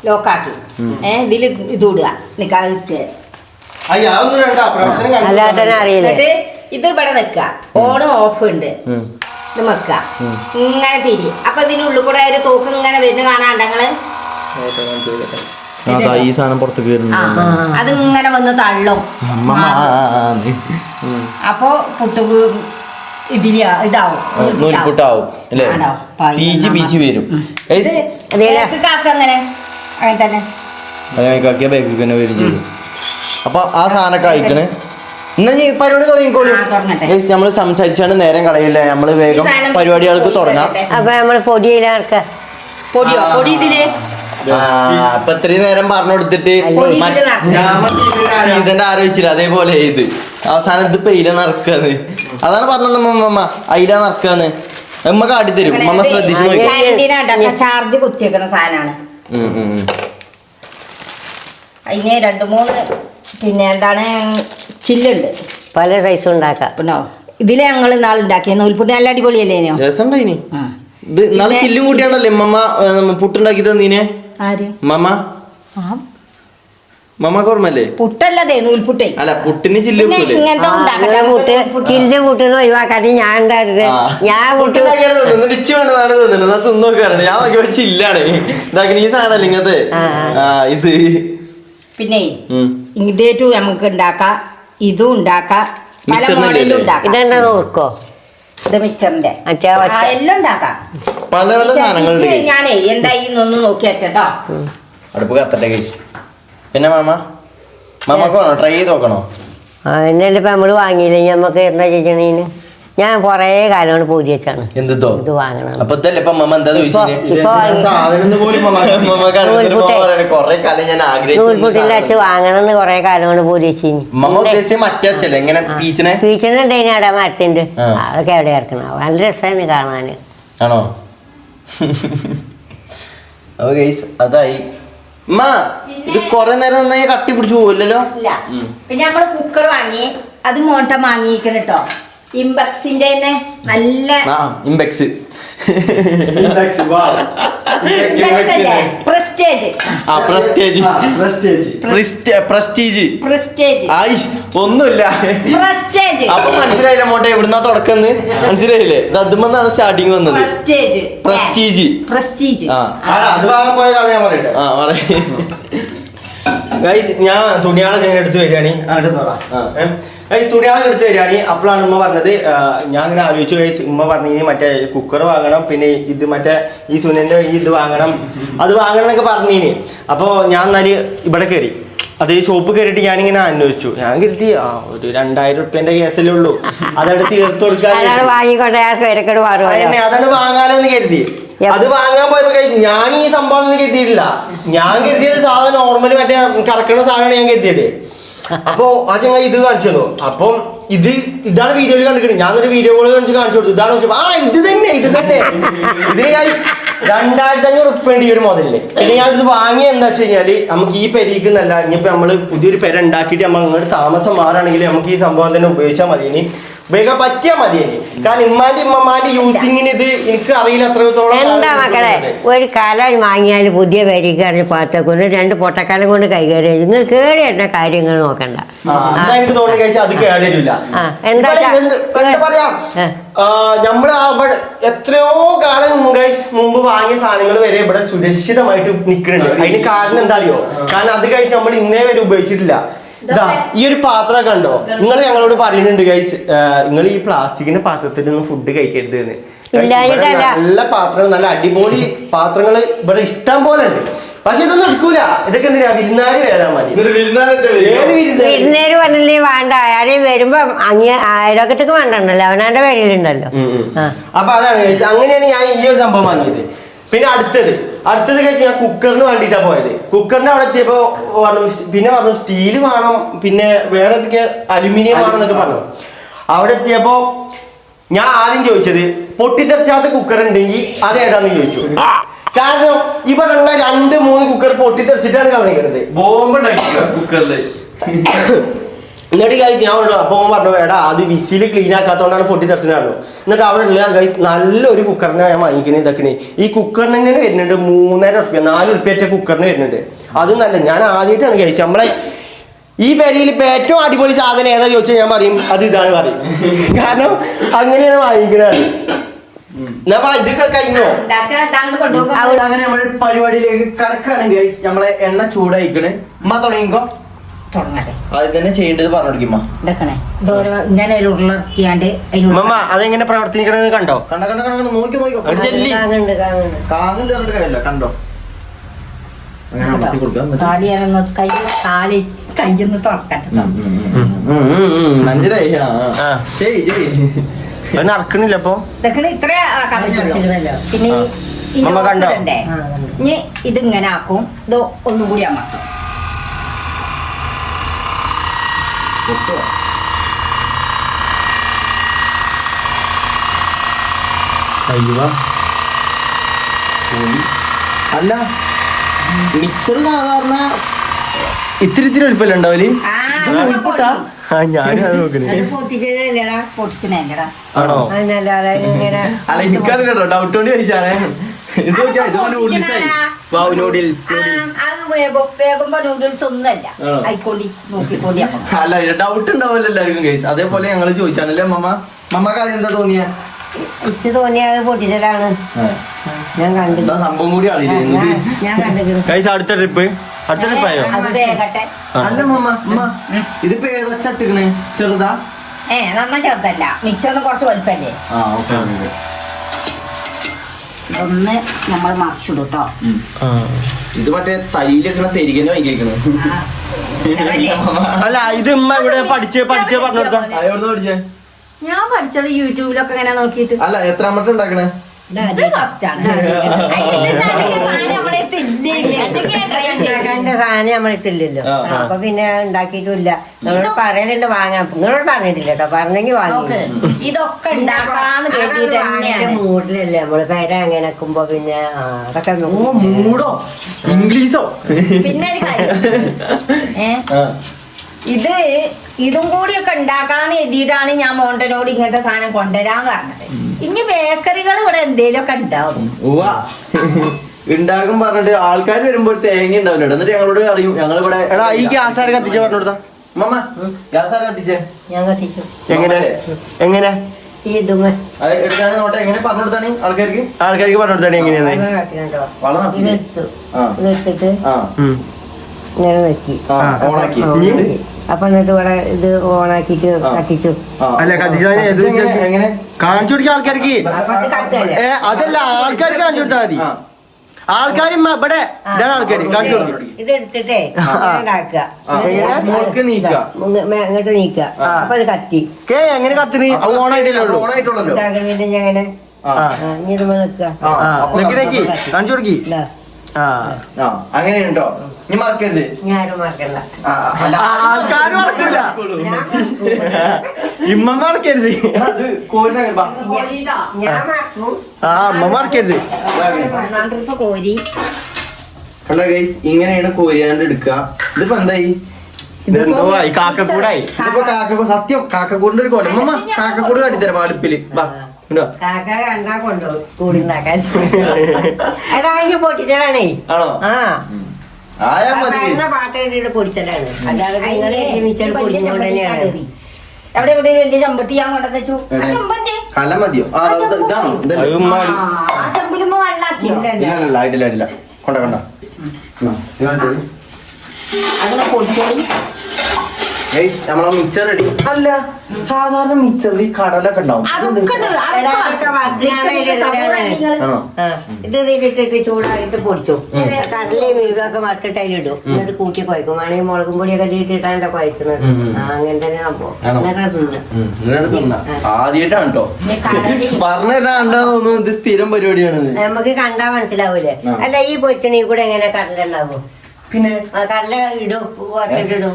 ലോക്കാക്കി ഇതില് ഇത് ഇടുക. എന്നിട്ട് ഇത് ഇവിടെ നിക്ക, ഓണും ഓഫ് ഉണ്ട്. ഇത് വെക്ക, ഇങ്ങനെ തിരി. അപ്പൊ ഇതിന്റെ ഉള്ളിൽ കൂടെ ഒരു തോക്ക് ഇങ്ങനെ വരുന്ന കാണാണ്ട് നിങ്ങള്. ഈ സാധനം പുറത്തേക്ക് വരുന്നു. അതിങ്ങനെ വന്ന് തള്ളും. അപ്പൊ പുട്ട് ഇതില് ഇതാവും, നൂൽപുട്ടാവും അല്ലേ? പീച്ച് വരും. അങ്ങനെ അങ്ങനെ തന്നെ വരും ചെയ്യും. അപ്പൊ ആ സാധനമൊക്കെ അയക്കണേ. എന്നാ പരിപാടി തുടങ്ങിക്കോളൂ. നമ്മള് സംസാരിച്ചാണ് നേരം കളയില്ല. നമ്മള് വേഗം പരിപാടികൾക്ക് തുടങ്ങാം. അപ്പൊ നമ്മള് പൊടിയിലാർക്ക പൊടി ഇതില് അപ്പൊ ഇത്രയും നേരം പറഞ്ഞു കൊടുത്തിട്ട് ഇതിന്റെ ആലോചിച്ചില്ല. അതേപോലെ ഇത് അവസാനം ഇത് പെയില നടക്കാന്ന്. അതാണ് പറഞ്ഞത് മമ്മ, അയില നടക്കാന്ന്. നമ്മ കാട്ടിത്തരും. മമ്മ ശ്രദ്ധിച്ചു നോക്കി. ചാർജ് കുത്തിവെക്കുന്ന സാധനമാണ്. അതിന് 2-3 പിന്നെ എന്താണ് ചില്ലുണ്ട്, പല സൈസും ഉണ്ടാക്കാം. പിന്നെ ഇതില് ഞങ്ങൾ നാളെ ഉണ്ടാക്കിയ നൂൽപുട്ട് നല്ല അടിപൊളിയല്ലേനോ? രസമുണ്ടായിനി. ഇത് നാളെ ചില്ലും കൂട്ടിയാണല്ലേ മമ്മ പുട്ടുണ്ടാക്കി തന്നീനെ? ആര്? മമ്മ. മമ്മക്ക് ഓർമ്മല്ലേ? പുട്ടല്ലതേ നൂൽപുട്ടേ. അല്ല പുട്ടിന് ചില്ല് പിന്നെ വെക്കൂലേ? ഇങ്ങനത്തെ ഉണ്ടാക്കട്ടെ അങ്ങനെ നമുക്ക് പുട്ട് ചില്ല് പുട്ടെന്ന് ഒഴിവാക്കാതെ ഞാൻ എന്താ ഞാൻ പുട്ട് ഇച്ച് വേണ്ടതാണ് തോന്നുന്നു. തിന്നോക്കാറുണ്ട്. ഞാൻ നോക്കിയപ്പോ ചില്ലാണ് ഇതാക്കണ ഈ സാധനല്ലേ ഇങ്ങനത്തെ. ഇത് പിന്നെ ഉം. ഇതേറ്റു നമുക്ക് ഉണ്ടാക്കാം, ഇതും ഉണ്ടാക്കാം, പല മിക്സറിന്റെ മോഡലും ഇല്ലേ? ഉണ്ടാക്കാം. ഇതെന്താ നോക്കോ ഇത് മിക്സറിന്റെ മറ്റേ എല്ലാം ഉണ്ടാക്കാം. പല പല സാധനങ്ങളുണ്ട് ഇത് guys. ഞാനേ എന്തായിന്നൊന്ന് നോക്കിയാട്ടോ. അടുപ്പ് കത്തട്ടെ കേസ്. പിന്നെ മാമക്ക് വേണോ ട്രൈ ചെയ്ത് നോക്കണോ? എന്നല്ലേ ഇപ്പൊ നമ്മള് വാങ്ങിയില്ലേ നമുക്ക് എന്താ ചെയ്യണേന് ഞാൻ കൊറേ കാലം കൊണ്ട് പൂജ വെച്ചാണ് എന്തോ ഇത് വാങ്ങണം. അപ്പൊ ഇതല്ലേ ഇപ്പൊ മമ്മ എന്താ ചോദിച്ചത്? ഇപ്പൊ കൊറേ കാലം ഞാൻ നൂൽപുട്ടിന്റെ അച്ഛൻ വാങ്ങണം എന്ന് കൊറേ കാലം കൊണ്ട് പൂജ വെച്ചിന് മമ്മ ഉദ്ദേശിച്ച മറ്റേ അച്ഛല്ലേ ഇങ്ങനെ പീച്ചിനെ പീച്ചനുണ്ടായിന് അവിടെ മരത്തിന്റെ അതൊക്കെ എവിടെ ഇറക്കണം നല്ല രസമാണ് കാണാന്. ആണോ? അപ്പൊ ഗൈസ് അതായി. ഇത് കൊറേ നേരം നന്നായി കട്ടി പിടിച്ചു പോവില്ലല്ലോ. ഇല്ല. പിന്നെ നമ്മള് കുക്കർ വാങ്ങി, അത് മോട്ട വാങ്ങിയിരിക്കണം കേട്ടോ. ഇംബക്സിന്റെ തന്നെ നല്ല ഇംബെക്സ് പ്രസ്റ്റേജ് ഒന്നുമില്ല. പ്രസ്റ്റേജ് അപ്പൊ മനസ്സിലായില്ല മോട്ടെ എവിടുന്നാ തുടക്കന്ന് മനസ്സിലായില്ലേ? ഇത് അതുമെന്നാണ് സ്റ്റാർട്ടിങ് വന്നത്. Prestige prestige. അത് വാങ്ങാൻ പോയ കഥ ഞാൻ പറയട്ടെ. ഗൈസ് ഞാൻ തുണിയാളൊക്കെ ഇങ്ങനെ എടുത്ത് വരികയാണ്. ഗൈസ് തുണിയാളൊക്കെ എടുത്ത് വരികയാണ്. അപ്പോഴാണ് ഉമ്മ പറഞ്ഞത്, ഞാൻ ഇങ്ങനെ ആലോചിച്ചു ഗൈസ്. ഉമ്മ പറഞ്ഞു മറ്റേ കുക്കർ വാങ്ങണം, പിന്നെ ഇത് മറ്റേ ഈ സുനന്റെ ഇത് വാങ്ങണം, അത് വാങ്ങണം എന്നൊക്കെ പറഞ്ഞീന്. അപ്പോൾ ഞാൻ എന്നാല് ഇവിടെ കയറി, അത് ഷോപ്പ് കയറിയിട്ട് ഞാനിങ്ങനെ അന്വേഷിച്ചു. ഞാൻ കരുതി ഒരു 2000 റുപ്യന്റെ കേസല്ലേ ഉള്ളൂ, അതെടുത്ത് തീർത്ത് കൊടുക്കാൻ അതാണ് വാങ്ങാലോ എന്ന് കരുതി. അത് വാങ്ങാൻ പോയപ്പോ കഴിച്ചു ഞാൻ ഈ സംഭവം ഒന്നും കരുതിയിട്ടില്ല. ഞാൻ കരുതിയത് സാധാരണ നോർമല് മറ്റേ കറക്കണ സാധനമാണ് ഞാൻ കരുതിയത്. അപ്പൊ ആ ചങ്ങായി ഇത് കാണിച്ചു തന്നു. അപ്പം ഇതാണ് വീഡിയോയിൽ കണ്ടിട്ട് ഞാൻ ഒരു വീഡിയോ കോൾ കാണിച്ചു കൊടുത്തു. ഇതാണ് ഇത് തന്നെ ഇതിന് കഴിച്ച് 2500 റുപ്യ ഈ ഒരു മുതലിന്. പിന്നെ ഞാൻ ഇത് വാങ്ങിയ എന്താ വെച്ച് കഴിഞ്ഞാല് നമുക്ക് ഈ പെരീക്ക് നല്ല ഇനിയിപ്പോ നമ്മള് പുതിയൊരു പെര ഉണ്ടാക്കിയിട്ട് നമ്മൾ അങ്ങോട്ട് താമസം മാറാണെങ്കിൽ നമുക്ക് ഈ സംഭവം തന്നെ ഉപയോഗിച്ചാൽ മതി. ഇനി ഉപയോഗിക്കാൻ പറ്റിയാൽ മതി. കാരണം ഇമ്മമാന്റെ യൂസിങ്ങിന് ഇത് എനിക്ക് അറിയില്ല എത്രത്തോളം. എന്താ മക്കളെ ഒരു കാലം വാങ്ങിയാൽ പുതിയ പേരിക്കാരന് പാത്തക്കൊന്ന് 2 പൊട്ടക്കാലം കൊണ്ട് കൈകാര്യം നിങ്ങൾ കേടി എന്ന കാര്യങ്ങൾ നോക്കണ്ട. എനിക്ക് തോന്നുന്നു കഴിച്ചാൽ അത് കേടില്ല. എന്താ പറയാ നമ്മള് അവിടെ എത്രയോ കാലം മുമ്പ് വാങ്ങിയ സാധനങ്ങൾ വരെ ഇവിടെ സുരക്ഷിതമായിട്ട് നിൽക്കുന്നുണ്ട്. അതിന് കാരണം എന്താ അറിയോ? കാരണം അത് കഴിച്ച് നമ്മൾ ഇന്നേ വരെ ഉപയോഗിച്ചിട്ടില്ല. ഇതാ ഈ ഒരു പാത്രം കണ്ടോ? നിങ്ങൾ ഞങ്ങളോട് പറയുന്നുണ്ട് ഗൈസ്, നിങ്ങൾ ഈ പ്ലാസ്റ്റിക്കിന്റെ പാത്രത്തിലൊന്നും ഫുഡ് കഴിക്കരുത് എന്ന്. നല്ല പാത്രം, നല്ല അടിപൊളി പാത്രങ്ങൾ ഇവിടെ ഇഷ്ടം പോലെ ഉണ്ട്. പക്ഷെ ഇതൊന്നും എടുക്കൂല. ഇതൊക്കെ എന്തിനാ വിരുന്നാര് വരാൻ മതി. വിരുന്നേര് പറഞ്ഞില്ലേ വേണ്ട, ആരെയും വരുമ്പോ അയലോക്കത്തേക്ക് വേണ്ടല്ലോ, അവനാന്റെ പേരിലുണ്ടല്ലോ. അപ്പൊ അതാണ് അങ്ങനെയാണ് ഞാൻ ഈ ഒരു സംഭവം വാങ്ങിയത്. പിന്നെ അടുത്തത് കഴിച്ച് ഞാൻ കുക്കറിന് വേണ്ടിയിട്ടാ പോയത്. കുക്കറിന്റെ അവിടെ എത്തിയപ്പോ പറഞ്ഞു സ്റ്റീല് വേണം, പിന്നെ വേറെ എന്തൊക്കെ അലുമിനിയം വേണം എന്നൊക്കെ പറഞ്ഞു. അവിടെ എത്തിയപ്പോ ഞാൻ ആദ്യം ചോദിച്ചത് പൊട്ടിത്തെറിച്ചാത്ത കുക്കർ ഉണ്ടെങ്കിൽ അത് ഏതാന്ന് ചോദിച്ചു. കാരണം ഇവിടെ ഉള്ള 2-3 കുക്കർ പൊട്ടിത്തെറിച്ചിട്ടാണ് കളഞ്ഞിരിക്കുന്നത്. കുക്കറില് എന്നിട്ട് കഴിച്ച് ഞാൻ അപ്പൊ പറഞ്ഞു എടാ അത് വിസിൽ ക്ലീൻ ആക്കാത്തോണ്ടാണ് പൊട്ടിത്തെറിച്ചത് പറഞ്ഞു. എന്നിട്ട് അവിടെ ഉള്ള കഴിച്ച് നല്ലൊരു കുക്കറിനെ ഞാൻ വാങ്ങിക്കുന്നത്. ഇതൊക്കെ ഈ കുക്കറിന് തന്നെ വരുന്നുണ്ട് 3.5 റുപ്യ 4 റുപ്യ കുക്കറിന് വരുന്നുണ്ട്. അതും നല്ല ഞാൻ ആദ്യമായിട്ടാണ് കഴിച്ചത്. നമ്മളെ ഈ പേരിൽ ഇപ്പൊ ഏറ്റവും അടിപൊളി സാധനം ഏതാ ചോദിച്ചാൽ ഞാൻ പറയും അത് ഇതാണ് പറയും. കാരണം അങ്ങനെയാണ് വാങ്ങിക്കുന്നത്. ഇതൊക്കെ കഴിഞ്ഞോ? അങ്ങനെ നമ്മൾ പരിപാടിയിലേക്ക് കടക്കുകയാണെങ്കിൽ നമ്മളെ എണ്ണ ചൂടായിക്കണ്. ഉമ്മ തുടങ്ങിക്കോ. അത് തന്നെ ചെയ്യേണ്ടത് പറഞ്ഞു. ഇങ്ങനെ ഒരു ഉരുളർത്തിയാണ്ട് അതെങ്ങനെ പ്രവർത്തിക്കണെന്ന് കണ്ടോ? കണ്ടോ കയ്യൊന്ന് തുറക്കട്ടെ. മനസ്സിലായി. അത് നടക്കണില്ല. അപ്പൊ ഇതൊക്കെ ഇത്ര പിന്നെ ഇനി ഇതിങ്ങനെ ആക്കും. ഇത് ഒന്നും കൂടി അമർത്തും. അല്ല മിക്സർ സാധാരണ ഇത്തിരി എളുപ്പമല്ല ഉണ്ടാവല്. ആണോ? അല്ല എനിക്കറിയില്ല, ഡൗട്ട് കൊണ്ട് ചോദിച്ചാണ്. ഇത് നൂഡിൽസ് വേഗുമ്പോ നൂഡിൽസ് ഒന്നുമല്ല ആയിക്കോളി നോക്കിക്കോളി അപ്പൊ അല്ല ഡൗട്ട് ഉണ്ടാവില്ല എല്ലാവർക്കും ഗൈസ്. അതേപോലെ ഞങ്ങൾ ചോദിച്ചാണല്ലേ മമ്മക്ക് അത് എന്താ തോന്നിയ എനിക്ക് തോന്നിയത് പൊട്ടിച്ചലാണ്. ഞാൻ കണ്ടു, സംഭവം കൂടി അറിയില്ല. ഞാൻ കണ്ടിരുന്നു. ഗൈസ് അടുത്ത ട്രിപ്പ് ആയോ? അത് വേഗട്ടെ. അല്ല മമ്മ ഇതിപ്പോ ഏതാ ചട്ടിക്കണേ? ചെറുതാ? നന്നാ ചെറുതല്ല, മിച്ചറിന് കുറച്ച് വലുപ്പല്ലേ. ഒന്ന് നമ്മൾ മറിച്ചിടും കേട്ടോ. ഇത് മറ്റേ തൈലൊക്കെ തെരികനെ വാങ്ങിക്കണേ. അല്ല ഇത് ഉമ്മ ഇവിടെ പഠിച്ചേ പറഞ്ഞു കൊടുത്താ. എവിടുന്ന് പഠിച്ചേ? ഞാൻ പഠിച്ചത് യൂട്യൂബിലൊക്കെ ഇങ്ങനെ നോക്കിയിട്ട്. അല്ല എത്രാമത്തെ ഉണ്ടാക്കണേ? ഇത് ഫസ്റ്റ് ആണ്. ഉണ്ടാക്കാൻ്റെ സാധനം നമ്മളെത്തില്ലല്ലോ. അപ്പൊ പിന്നെ ഉണ്ടാക്കിയിട്ടില്ല. നമ്മളോട് പറയലുണ്ട് വാങ്ങാൻ. നിങ്ങളോട് പറഞ്ഞിട്ടില്ല കേട്ടോ, പറഞ്ഞെങ്കിൽ വാങ്ങി. ഇതൊക്കെ ഉണ്ടാക്കാന്ന് കേട്ടിട്ട് തന്നെയാണ്. മൂഡിലല്ലേ നമ്മള് പേര അങ്ങനെ വെക്കുമ്പോ പിന്നെ അതൊക്കെ മൂടോ ഇംഗ്ലീഷോ? പിന്നെ ഒരു കാര്യം, ഇതും കൂടിയൊക്കെ ഉണ്ടാക്കാന്ന് എഴുതിയിട്ടാണ് ഞാൻ മോണ്ടനോട് ഇങ്ങനത്തെ സാധനം കൊണ്ടുവരാൻ പറഞ്ഞത്. ഇനി ബേക്കറികൾ ഇവിടെ എന്തേലുമൊക്കെ ഉണ്ടാവും. ഉണ്ടാക്കും പറഞ്ഞിട്ട് ആൾക്കാർ വരുമ്പോൾ തേങ്ങ ഉണ്ടാവില്ല. എന്നിട്ട് ഞങ്ങളോട് അറിയും ഞങ്ങളിവിടെ എടാ ഈ ഗ്യാസ് ആര് കത്തിച്ച പറഞ്ഞു കൊടുത്താ? മമ്മ ഗ്യാസ് ആരാ കത്തിച്ചേ? ഞാൻ കത്തിച്ചു. എങ്ങനെ ഈ ഇതുമ എടുക്കാനും നോട്ടെ എങ്ങനെ പറഞ്ഞു കൊടുത്താണ് ആൾക്കാർക്ക് പറഞ്ഞു കൊടുത്താ എങ്ങനെയാ? ഇതെടുത്തു. ഇതെടുത്തിട്ട് ഇങ്ങനെ വെക്കി. ഓണാക്കി അപ്പൊ എന്നിട്ട് ഇവിടെ ഇത് ഓണാക്കിട്ട് കത്തിച്ചു. അല്ല കത്തിച്ച എങ്ങനെ കാണിച്ചു കൊടുക്കുക ആൾക്കാർക്ക്? അതല്ല ആൾക്കാർക്ക് കാണിച്ചു കൊടുത്താൽ മതി. ആൾക്കാർ ഇവിടെ ഇതാണ് ആൾക്കാര് കാണിച്ചു കൊടുക്കും. ഇതെടുത്തിട്ടേ ഉണ്ടാക്കുക, മോൾക്ക് നീക്കുക, അങ്ങോട്ട് നീക്കുക. അപ്പൊ അത് കത്തി എങ്ങനെ കത്തിന് ഓണായിട്ടില്ലല്ലോ. ഓണായിട്ടുള്ളല്ലോ. പിന്നെ ഞാൻ ഇനി ഇത് നിൽക്കുക കാണിച്ചു കൊടുക്കി. അങ്ങനെയുണ്ടോ? നീ മറക്കരുത്. ഞാനും മറക്കണ്ട. ആൾക്കാരും മറക്കില്ല, ഇമ്മ മറക്കരുത്. അത് കോരിനെ ഞാൻ മറക്കും. അമ്മ മറക്കരുത്. കോരി കണ്ടോ ഗൈസ്, ഇങ്ങനെയാണ് കോരിയാണ്ട് എടുക്കുക. ഇതിപ്പോ എന്തായി? ഇതെന്തോ ആയി, കാക്കക്കൂടായി. ഇതിപ്പോ കാക്കക്കൂട്, സത്യം കാക്കക്കൂടിന്റെ ഒരു കൊല്ലം. മമ്മ കാക്കക്കൂട് കാട്ടിത്തരാം അടുപ്പില്. കാക്ക കണ്ടാ കൊണ്ടുപോകും കൂടുണ്ടാക്കാൻ. എടാ ഈ പൊട്ടിച്ചലാണേ. ആണോ? ആയാ മതി. പാട്ട് കേട്ടിട്ട് പൊടിച്ചലാണ്. അല്ലാതെ നിങ്ങള് മിച്ചർ പൊടിച്ചുകൊണ്ട് തന്നെയാണ്. എവിടെ എവിടെ വലിയ ചമ്പട്ടി ഞാൻ കൊണ്ടു വെച്ചു. കല മതിയോ? ഇതാണോ? ആ ചെമ്പിലുമ്പോ വെള്ളാക്കിയോ? ഇല്ല ആയിട്ടില്ല. കൊണ്ട അങ്ങനെ പൊടിച്ചോളി. നമ്മളെ മിച്ചർ റെഡി. അല്ല സാധാരണ മിച്ചറിൽ കടലൊക്കെ ഉണ്ടാവും. ഇത് ഇതിലിട്ടിട്ട് ചൂടായിട്ട് പൊടിച്ചു. കടലയും മീനൊക്കെ വറുത്തിട്ട് അതിലിടും. എന്നിട്ട് കൂട്ടി കുഴക്കും. വേണമെങ്കിൽ മുളകും പൊടിയൊക്കെ ഇട്ടിട്ടാണല്ലോ കുഴക്കുന്നത്. അങ്ങനെ തന്നെ സംഭവം. ആദ്യമായിട്ടാണ് കേട്ടോ പറഞ്ഞിട്ടാണ്ടോ തോന്നുന്നു. ഇത് സ്ഥിരം പരിപാടിയാണ്. നമുക്ക് കണ്ടാ മനസ്സിലാവൂലേ? അല്ല ഈ പൊരിച്ചണീ കൂടെ എങ്ങനെ കടല ഉണ്ടാവും? പിന്നെ കടല ഇടും, വറുത്തിട്ടിടും.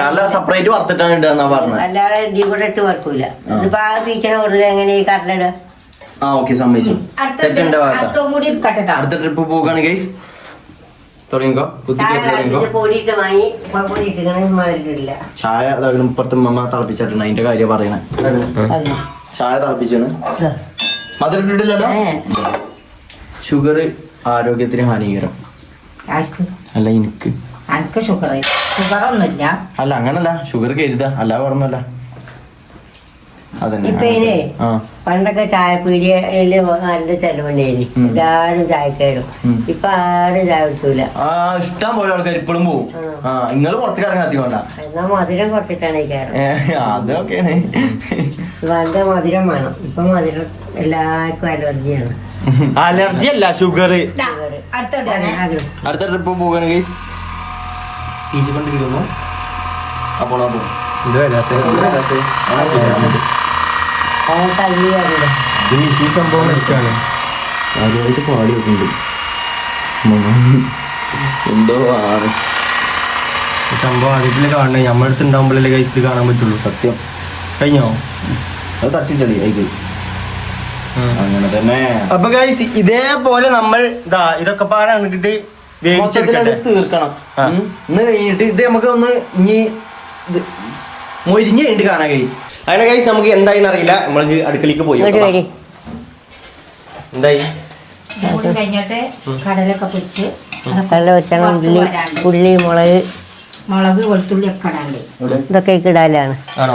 കടല സെപ്പറേറ്റ് വറുത്തിട്ടാണ് ഇടുക പറഞ്ഞത്. അല്ലാതെ ഇതി കൂടെ ഇട്ട് വറുക്കൂല. ഇതിപ്പോ ആ പീച്ചണ കൊടുക്കുക എങ്ങനെ ഈ കടല ഇടുക? ഓക്കെ സമ്മതിച്ചു. അടുത്ത ട്രിപ്പ് പോകാണ് ഗൈസ്. തുടങ്ങിക്കോ. പൊടിയിട്ട് വാങ്ങി പൊടിയിട്ടില്ല. ചായ ഇപ്പുറത്ത് മമ്മ തിളപ്പിച്ചിട്ടുണ്ട്. അതിന്റെ കാര്യം പറയണേ. ചായ തിളപ്പിച്ചാണ്. മധുരം ഇട്ടിട്ടില്ലല്ലോ. ഷുഗർ ആരോഗ്യത്തിന് ഹാനികരം. അല്ല എനിക്ക് ഷുഗറൊന്നുമില്ല. അല്ല അങ്ങനല്ല, ഷുഗർ കരുതാ അല്ല പറഞ്ഞല്ല. ഇപ്പൊ ഇതിനെ പണ്ടൊക്കെ ചായപ്പീടിയയില് നല്ല ചെലവുണ്ടായി. എല്ലാരും ചായക്കാരും. ഇപ്പൊ ആരും ചായ കുടിക്കൂല. ഇഷ്ടം പോലെ ആൾക്കാർ ഇപ്പോഴും പോവും. നിങ്ങള് പുറത്തേക്ക് ഇറങ്ങാത്തിക്കൊണ്ട. എന്നാ മധുരം കുറച്ചിട്ടാണ് ഈ കയറും. അതൊക്കെയാണ്. പണ്ട് മധുരം വേണം. ഇപ്പൊ മധുരം എല്ലാവർക്കും അലർജിയാണ്. അലർജി അല്ല, ഷുഗർ. അടുത്ത ട്രിപ്പ് പോകാണ് ഗൈസ്. കൊണ്ടിരിക്കുന്നു. അപ്പോൾ സംഭവം വെച്ചാണ് ആദ്യമായിട്ട് പാടി വെക്കുന്നുണ്ട്. എന്തോ ആണ് സംഭവം. ആദ്യത്തില് കാണണേ നമ്മളടുത്ത് ഉണ്ടാവുമ്പോഴല്ലേ ഗൈസ് ഇത് കാണാൻ പറ്റുള്ളൂ. സത്യം. കഴിഞ്ഞോ? അത് തട്ടിച്ചടി ആയിക്ക്. അങ്ങനെ തന്നെ. അപ്പൊ ഗൈസ് ഇതേപോലെ നമ്മൾ ഇതൊക്കെ പാടാണിട്ട് വേവിച്ചെടുക്കട്ടെ, തീർക്കണം. ഇന്ന് കഴിഞ്ഞിട്ട് ഇത് നമുക്ക് ഒന്ന് ഇനി മൊരിഞ്ഞ് കഴിഞ്ഞിട്ട് കാണാം ഗൈസ്. അങ്ങനെ ഗൈസ് നമുക്ക് എന്തായിന്ന് അറിയില്ല. നമ്മൾ അടുക്കളക്ക് പോയി. എന്തായി കഴിഞ്ഞിട്ട് കടലൊക്കെ പൊരിച്ച് കടല വെച്ചാൽ ഉള്ളി മുളക് വെളുത്തുള്ളി ഒക്കെ ഇടാണ്ട്. ഇതൊക്കെ ഇടാലാണ്. ആണോ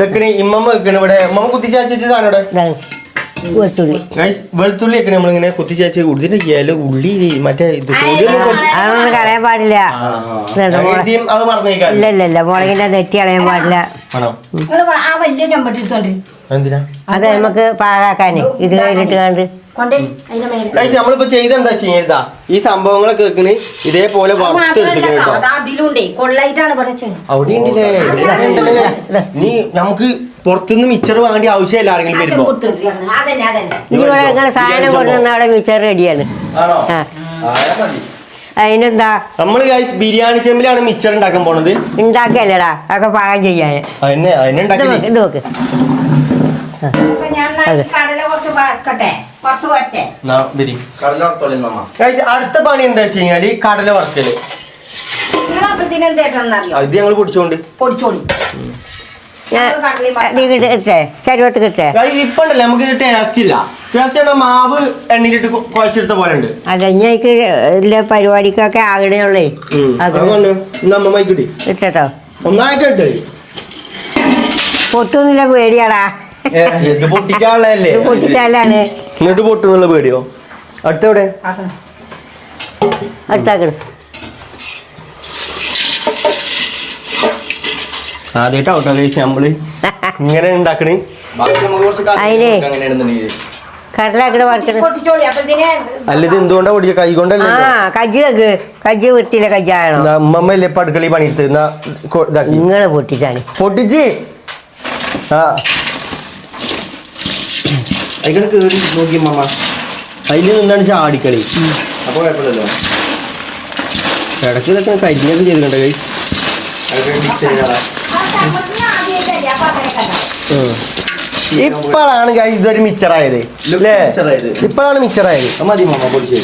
വെക്കണേ ഇമ്മമ്മ വെക്കണ ഇവിടെ ഇമ്മമ്മ കുത്തിച്ചാച്ച സാധനം ഇവിടെ വെളുത്തുള്ളി വെളുത്തുള്ളി ഒക്കെ നമ്മളിങ്ങനെ കുത്തിച്ചാച്ച ഉള്ളിന്റെ ഇല ഉള്ളി മറ്റേ ഇത് അതൊന്നും കളയാൻ പാടില്ല. അത് മറന്നേക്കാൻ ഇല്ല മുളകിന്റെ നെറ്റി കളയാൻ പാടില്ല. ആണോ ആ വലിയ ചെമ്പട്ടി എടുത്തോണ്ട് എന്തിനാ അത് നമുക്ക് പാകാക്കാന് ഇത് കയ്യിലിട്ട് കണ്ട് നമ്മളിപ്പോ ചെയ്തെന്താ ചെയ്യരുതാ ഈ സംഭവങ്ങളൊക്കെ വെക്കണ് ഇതേപോലെ വറുത്തെടുത്തിക്കണ കേട്ടോ. അതിലുണ്ടേ കൊള്ളായിട്ടാണ് ഇവിടെ അവിടെ ഉണ്ടല്ലേ നീ നമുക്ക് പുറത്തുനിന്ന് മിച്ചർ വാങ്ങേണ്ട ആവശ്യമില്ല ആരെങ്കിലും വരുമ്പോ അതന്നെ അതന്നെ. ഇവിടെ അങ്ങനെ സാധനം കൊണ്ടുവന്ന അവിടെ മിച്ചർ റെഡിയാണ്. ആണോ ആ അതിനെന്താ നമ്മള് ബിരിയാണി ചെമ്പിലാണ് മിച്ചർ ഉണ്ടാക്കാൻ പോണത്. ഉണ്ടാക്കല്ലടാ അതൊക്കെ പാകം ചെയ്യാൻ. അതിനെ ഉണ്ടാക്കി ഇത് നോക്ക് അപ്പൊ ഞാൻ കടല കുറച്ച് വറക്കട്ടെ, പുറത്ത് വരട്ടെ. അടുത്ത പണി എന്താ വെച്ച് കഴിഞ്ഞാല് കടല വറുക്കല്. നിങ്ങൾ അപ്പഴത്തേനും എന്തായിട്ടെന്നറിയോ? ഇത് ഞങ്ങൾ പൊടിച്ചോണ്ട് പൊടിച്ചോളി. കിട്ടേ ശരീരത്ത് കിട്ടേ. ഇപ്പൊ ഉണ്ടല്ലേ നമുക്ക് ഇത് ടേസ്റ്റ് ഇല്ല. ടേസ്റ്റ് ആണ് മാവ് എണ്ണയിലിട്ട് കുഴച്ചെടുത്ത പോലെ ഉണ്ട്. അല്ല എനിക്ക് എല്ലാ പരിപാടിക്കൊക്കെ ആകണേയുള്ളേ. അതുകൊണ്ട് അമ്മമ്മ ഇട്ടോ ഒന്നായിട്ട് ഇട്ട് പൊട്ടൊന്നുമില്ല പേടിയാടാ. ഇത് പൊട്ടിക്കാനുള്ളതല്ലേ, പൊട്ടിച്ചാലാണ് എന്നിട്ട് പൊട്ടുന്നുള്ള പേടിയോ? അടുത്തെവിടെ അടുത്താക്കണ്. ആദ്യമായിട്ടാവട്ടോ കഴിച്ച് നമ്മള് ഇങ്ങനെ ഉണ്ടാക്കണേ. അതിനെ കടലാക്കണ വറുക്കണ. പൊട്ടിച്ചോളി അപ്പഴത്തേനെ. അല്ല ഇത് എന്തുകൊണ്ടാ പൊടിച്ച കൈ കൊണ്ടല്ലേ? കജ്ജ് വൃത്തിയില്ല കജ്ജാണോ? അമ്മമ്മല്ലേ ഇപ്പൊ അടുക്കളി പണിയെടുത്ത് ഇതാക്കി നിങ്ങളെ പൊട്ടിച്ചാണ് പൊട്ടിച്ച്. ആ അതിൽ കേറി നോക്കി അമ്മമ്മ, അതിൽ നിന്നാണ് ചാടിക്കളി. അപ്പൊ കുഴപ്പമില്ലല്ലോ. ഇടയ്ക്ക് ഇതൊക്കെ കരിഞ്ഞൊക്കെ ചെയ്തിട്ടുണ്ട് കൈ. ഇപ്പോഴാണ് ഗൈസ് ഇതൊരു മിച്ചറായത് അല്ലേ? ഇപ്പോഴാണ് മിച്ചറായത്. മതി മാമ പൊടിച്ചു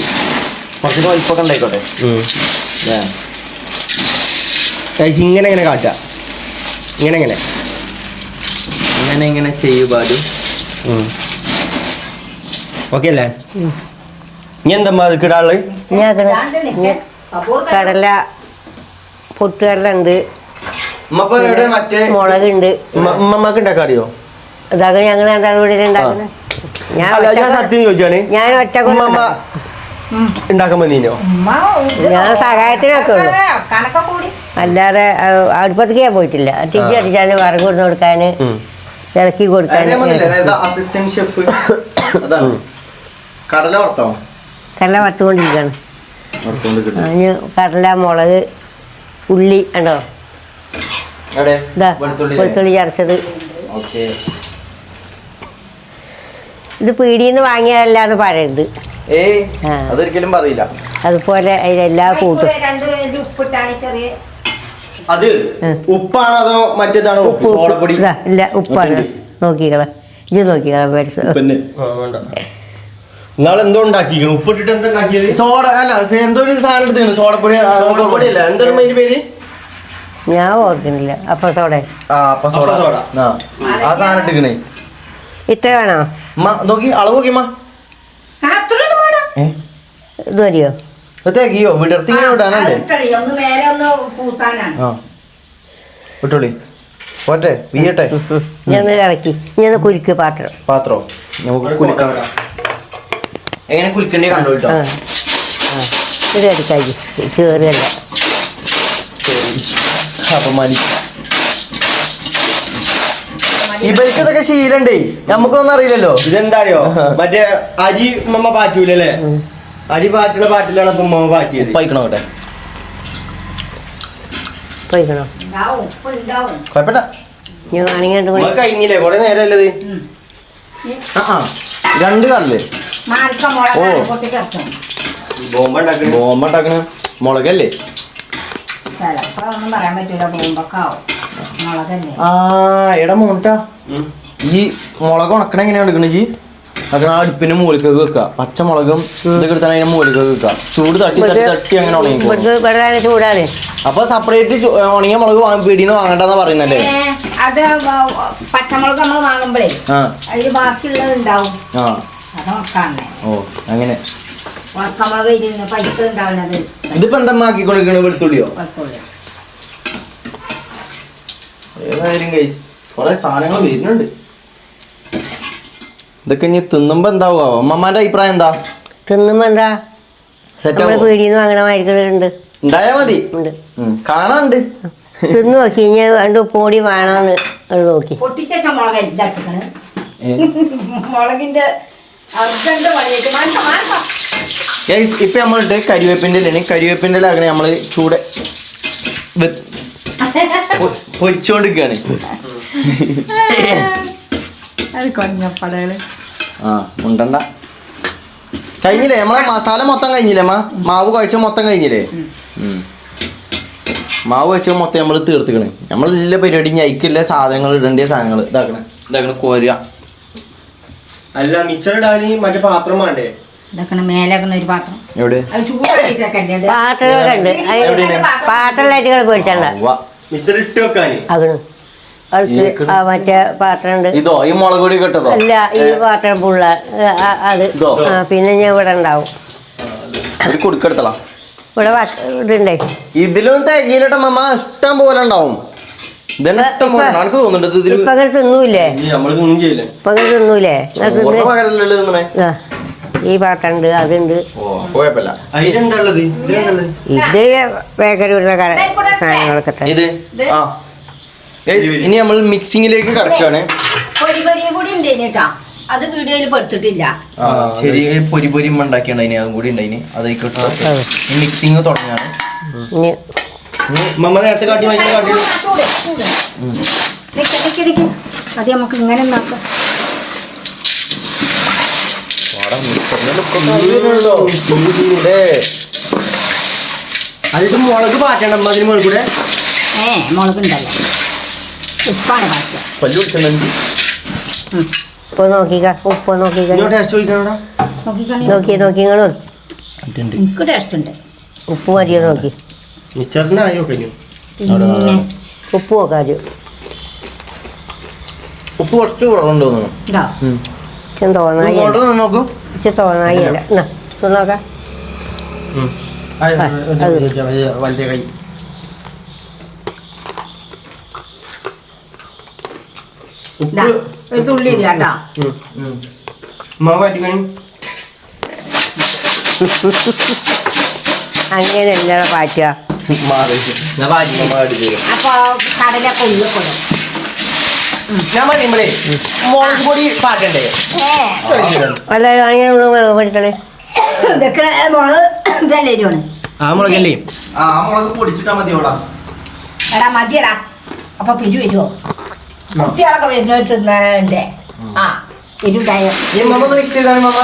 കുറച്ച് വലിപ്പൊക്കെ ഉണ്ടായിക്കോട്ടെ. ഗൈസ് ഇങ്ങനെ ഇങ്ങനെ കാട്ടുക, ഇങ്ങനെ ഇങ്ങനെ ഇങ്ങനെ ഇങ്ങനെ ചെയ്യുപാടും. ഓക്കെ അല്ലേ? ഇനി എന്താ ഇടാള്? കടല പൊട്ടുകടല ഉണ്ട്, മറ്റേ മുളകുണ്ട്. ഉമ്മക്ക് ഉണ്ടാക്കാൻ അറിയോ? ഇതൊക്കെ ഞങ്ങൾ രണ്ടാളും ഇവിടെ ഉണ്ടാക്കുന്നത്. ഞാൻ സത്യം ചോദിച്ചാണ്, ഞാൻ ഒറ്റ ഉമ്മ ഉണ്ടാക്കാൻ വന്നീനോ? ഞാൻ സഹായത്തിനൊക്കെ ഉള്ളു, കണക്കെ കൂടി. അല്ലാതെ അടുപ്പത്തേക്ക് ഞാൻ പോയിട്ടില്ല. തിരിച്ച് അടിച്ചാൽ വറക് കൊടുത്ത് കൊടുക്കാൻ, ഇളക്കി കൊടുക്കാൻ. അസിസ്റ്റന്റ് ഷെഫ് കടല വറുത്തോ? കടല വറുത്തുകൊണ്ടിരിക്കുകയാണ്. അതിന് കടല മുളക് ഉള്ളി ഉണ്ടോ? ഇതാ വെളുത്തുള്ളി ചതച്ചത്. ഇത് പീടിന്ന് വാങ്ങിയതല്ലാന്ന് പറയരുത്. അതൊരിക്കലും പറയില്ല. അതുപോലെ അതിലെല്ലാ കൂട്ടും. ഉപ്പിട്ടാണ് ചെറിയ. അത് ഉപ്പാണോ അതോ മറ്റേതാണോ? ഉപ്പ് ഇല്ല, ഉപ്പാണ്. നോക്കിക്കള, ഇത് നോക്കിക്കള. നാളെ എന്തോ ഉണ്ടാക്കിക്കണം, ഉപ്പിട്ടിട്ട് എന്താ ഉണ്ടാക്കിയത്? സോഡ അല്ല, എന്തോ ഒരു സാധനം എടുത്തു. സോഡപ്പൊടി സോഡപ്പൊടിയല്ല, എന്താണ് അതിന്റെ പേര്? ഞാൻ ഓർക്കുന്നില്ല. അപ്പൊ സോഡ ആ സാധനം എടുക്കണേ. ഇത്ര വേണോ? നോക്കി അളവ് നോക്കിയമ്മ. ഇത് മതിയോ? തേക്കിയോ വിടർത്തി ഇങ്ങനെ വിടാനല്ലേ? ഒന്ന് മേലെ ഒന്ന് പൂസാനാണ്. ആ വിട്ടോളി പോട്ടെ, വീയട്ടെ. ഞാൻ ഇറക്കി ഞാൻ കുരുക്ക് പാത്രം. പാത്രോ നമുക്ക് കുലുക്കാം. എങ്ങനെ കുലിക്കണ്ടേ കണ്ടു കേട്ടോ. ഇത് എടുക്കായി ചേറുകല്ല. അപ്പൊ മതി. ഇവർക്ക് ഇതൊക്കെ ശീലണ്ടേ, നമുക്കൊന്നും അറിയില്ലല്ലോ. ഇതെന്താ അറിയോ, മറ്റേ അരി ഉമ്മ പാറ്റൂലല്ലേ? അരി പാറ്റുള്ള പാറ്റിലാണ് ഇപ്പൊ ഉമ്മ പാറ്റിയത്. പൈക്കണോ കേട്ടെ, പോയിക്കണോ? കുഴപ്പമില്ല. ഞാൻ വേണമെങ്കിൽ ഉമ്മ കഴിഞ്ഞില്ലേ, കൊറേ നേരമല്ലത്. രണ്ട് കല്ല് ബോംബ ഉണ്ടാക്കണ. ബോംബ ഉണ്ടാക്കണ മുളകല്ലേ? ഒന്നും പറയാൻ പറ്റൂല, ബോംബക്കാവും മുളകന്നെ. എടാ മോട്ടാ, ഈ മുളക് ഉണക്കണ എങ്ങനെയാ എടുക്കണേ? ജി അങ്ങനെ അടുപ്പിന്റെ മൂലിക്കൊക്കെ വെക്കുക. പച്ചമുളകും ഇതൊക്കെ എടുത്താൽ അതിന്റെ മൂലിക്കൊക്കെ വെക്കുക. ചൂട് തട്ടി തട്ടി തട്ടി അങ്ങനെ ഉണങ്ങി. ചൂടാണ്. അപ്പൊ സെപ്പറേറ്റ് ഉണങ്ങിയ മുളക് പീടിന്ന് വാങ്ങണ്ടെന്നാ പറയുന്നല്ലേ? അത് പച്ചമുളക് നമ്മൾ വാങ്ങുമ്പോഴേ അതില് ബാക്കിയുള്ളത് ഉണ്ടാവും. ആ അത് നോക്കാന്നെ. ഓ അങ്ങനെ ഉണക്കമുളക് ഇരുന്ന് പൈസ ഉണ്ടാവുന്നത് ഇതിപ്പോ എന്താ ആക്കി കൊടുക്കണ വെളുത്തുള്ളിയോ കുഴപ്പമില്ല. ഏതായാലും ഗൈസ് കുറെ സാധനങ്ങൾ വരുന്നുണ്ട്. ഇതൊക്കെ ഇനി തിന്നുമ്പോ എന്താവുക അമ്മമാന്റെ അഭിപ്രായം എന്താ? തിന്നുമ്പോ എന്താ സെറ്റ് നമ്മള് പീടിന്ന് വാങ്ങണ മരുന്നുണ്ട് ഉണ്ടായാ മതി. ഉണ്ട്. കാണാണ്ട് തിന്നു നോക്കി ഇനി രണ്ട് ഉപ്പുപൊടി വേണമെന്ന് അത് നോക്കി. പൊട്ടിച്ച മുളക് എല്ലാം ഇട്ടിക്കണ് മുളകിന്റെ അർജന്റ് പണിയിട്ട് മാറ്റാം. ഗൈസ് ഇപ്പൊ നമ്മളിട്ട് കരിവേപ്പിന്റെ ഇലയാണ്. കരിവേപ്പിന്റെ ഇല അങ്ങനെ നമ്മള് ചൂട് പൊരിച്ചോണ്ടിരിക്കാണ്. അത് കൊഞ്ഞപ്പടകള് ആ ഉണ്ടണ്ട കഴിഞ്ഞില്ലേ നമ്മളെ മസാല മൊത്തം കഴിഞ്ഞില്ലേ മാവ് കുഴച്ച മൊത്തം കഴിഞ്ഞില്ലേ? മാവ് കുഴച്ച മൊത്തം നമ്മൾ തീർത്തിക്കണ്. നമ്മളെല്ലാ പരിപാടി ഞൈക്കില്ല സാധനങ്ങൾ ഇടേണ്ട സാധനങ്ങൾ ഇതാക്കണ കോരുക. അല്ല മിച്ചറിടാന് മറ്റേ പാത്രം വേണ്ടേ? ഇതൊക്കെ മേലാക്കുന്ന ഒരു പാത്രം എവിടെ അത് ചൂടാക്കിട്ടൊക്കെ പാത്രങ്ങളൊക്കെ ഉണ്ട്. പാത്രലൈറ്റുകൾ പേടിച്ചണ്ട മിച്ചർ ഇട്ട് വെക്കാന് അകണ് അടുത്ത് മറ്റേ പാത്രം ഉണ്ട്. ഇതോ ഈ മുളക് പൊടി കിട്ടതോ? അല്ല ഈ പാത്രം പുള്ള അത് ഇതോ? പിന്നെ ഞാൻ ഇവിടെ ഉണ്ടാവും. ഒരു കുടുക്കെടുത്തളാ ഇവിടെ ഇതുണ്ടേ. ഇതിലും തരിയിലട്ട മമ്മ ഇഷ്ടം പോലെ ഉണ്ടാവും. ഇതന്നെ ഇഷ്ടം പോലെ ഉണ്ട്. എനിക്ക് തോന്നുന്നുണ്ട് ഇതിൽ ഇപ്പൊ അങ്ങനെ തിന്നൂലേ? നമ്മളൊന്നും ചെയ്യില്ലേ? ഇപ്പൊ അങ്ങനെ തിന്നൂലേ? ചോറിന് പകരമല്ലല്ലോ തിന്നണേ. ഈ പാത്രം ഉണ്ട് അതുണ്ട്. ഓ കുഴപ്പമില്ല. അതിലെന്താ ഉള്ളത്? ഇതിലെന്താ? ഇത് ബേക്കറി വരുന്ന സാധനങ്ങളൊക്കെ തന്നെ. ഇത് ആ Guys, ഇനി നമ്മൾ മിക്സിങ്ങിലേക്ക് കടക്കുകയാണ്. പൊരി പൊരിയും കൂടി ഉണ്ട് കേട്ടോ. അത് വീഡിയോയിൽ പെടുത്തിട്ടില്ല. ചെറിയ പൊരി പൊരി ഉണ്ടാക്കിയാണ് അതിന് അതും കൂടി ഉണ്ടായിന് അതായിക്കോട്ടെ. മിക്സിങ് തുടങ്ങാണ്. ഇനി മമ്മ നേരത്തെ കാട്ടി വാങ്ങിയ കാട്ടി അത് നമുക്ക് ഇങ്ങനെ നോക്കാം. അതിട്ട് മുളക് പാറ്റണ്ട അമ്മ അതിന് മുകളിൽ കൂടെ. മുളകുണ്ടല്ലോ ഉപ്പാണ് പാറ്റുക. പല്ലു പിടിച്ചിട്ടുണ്ടെങ്കിൽ ഉപ്പ് നോക്കിക്ക. ഉപ്പ് നോക്കിക്ക. ഇങ്ങോട്ട് ടേസ്റ്റ് ചോദിക്കണോടാ. നോക്കി നിങ്ങൾ എനിക്ക് ടേസ്റ്റ് ഉണ്ട്. ഉപ്പ് മതിയോ നോക്കി. മിച്ചറിന്റെ ആയോ കഴിഞ്ഞു. പിന്നെ ഉപ്പ് നോക്കാതെ ഉപ്പ് കുറച്ച് കുറവുണ്ട് തോന്നുന്നു. ഇതാ ഇച്ചും തോന്നായി നോക്കൂ. ഇച്ച് തോന്നായി അല്ല നോക്കാം. വലിയ കൈ ഇതാ, ഒരു തുള്ളി ഇല്ല കേട്ടോ. അമ്മ പാറ്റിക്കണി. അങ്ങനെയല്ല പാറ്റുക. അപ്പൊ കടല കൊയ്യക്കൊള്ളു. ഞാൻ പറയുമ്പോഴേ മുളക് പൊടി പാറ്റണ്ടേ? അല്ല അങ്ങനെ പഠിക്കളെ ഇതൊക്കെ മുളക് ഇതല്ലേ എരിവാണ്. ആ മുളകല്ലേ? ആ മുളക് പൊടിച്ചിട്ടാ മതിയോടാ. എടാ മതിയടാ. അപ്പൊ പിരി വരുമോ? കുട്ടികളൊക്കെ വരുന്നവർ തിന്നണ്ടേ? ആ എരിവുണ്ടായോ? ഈ മമ്മ ഒന്ന് മിക്സ് ചെയ്താണ് മമ്മ.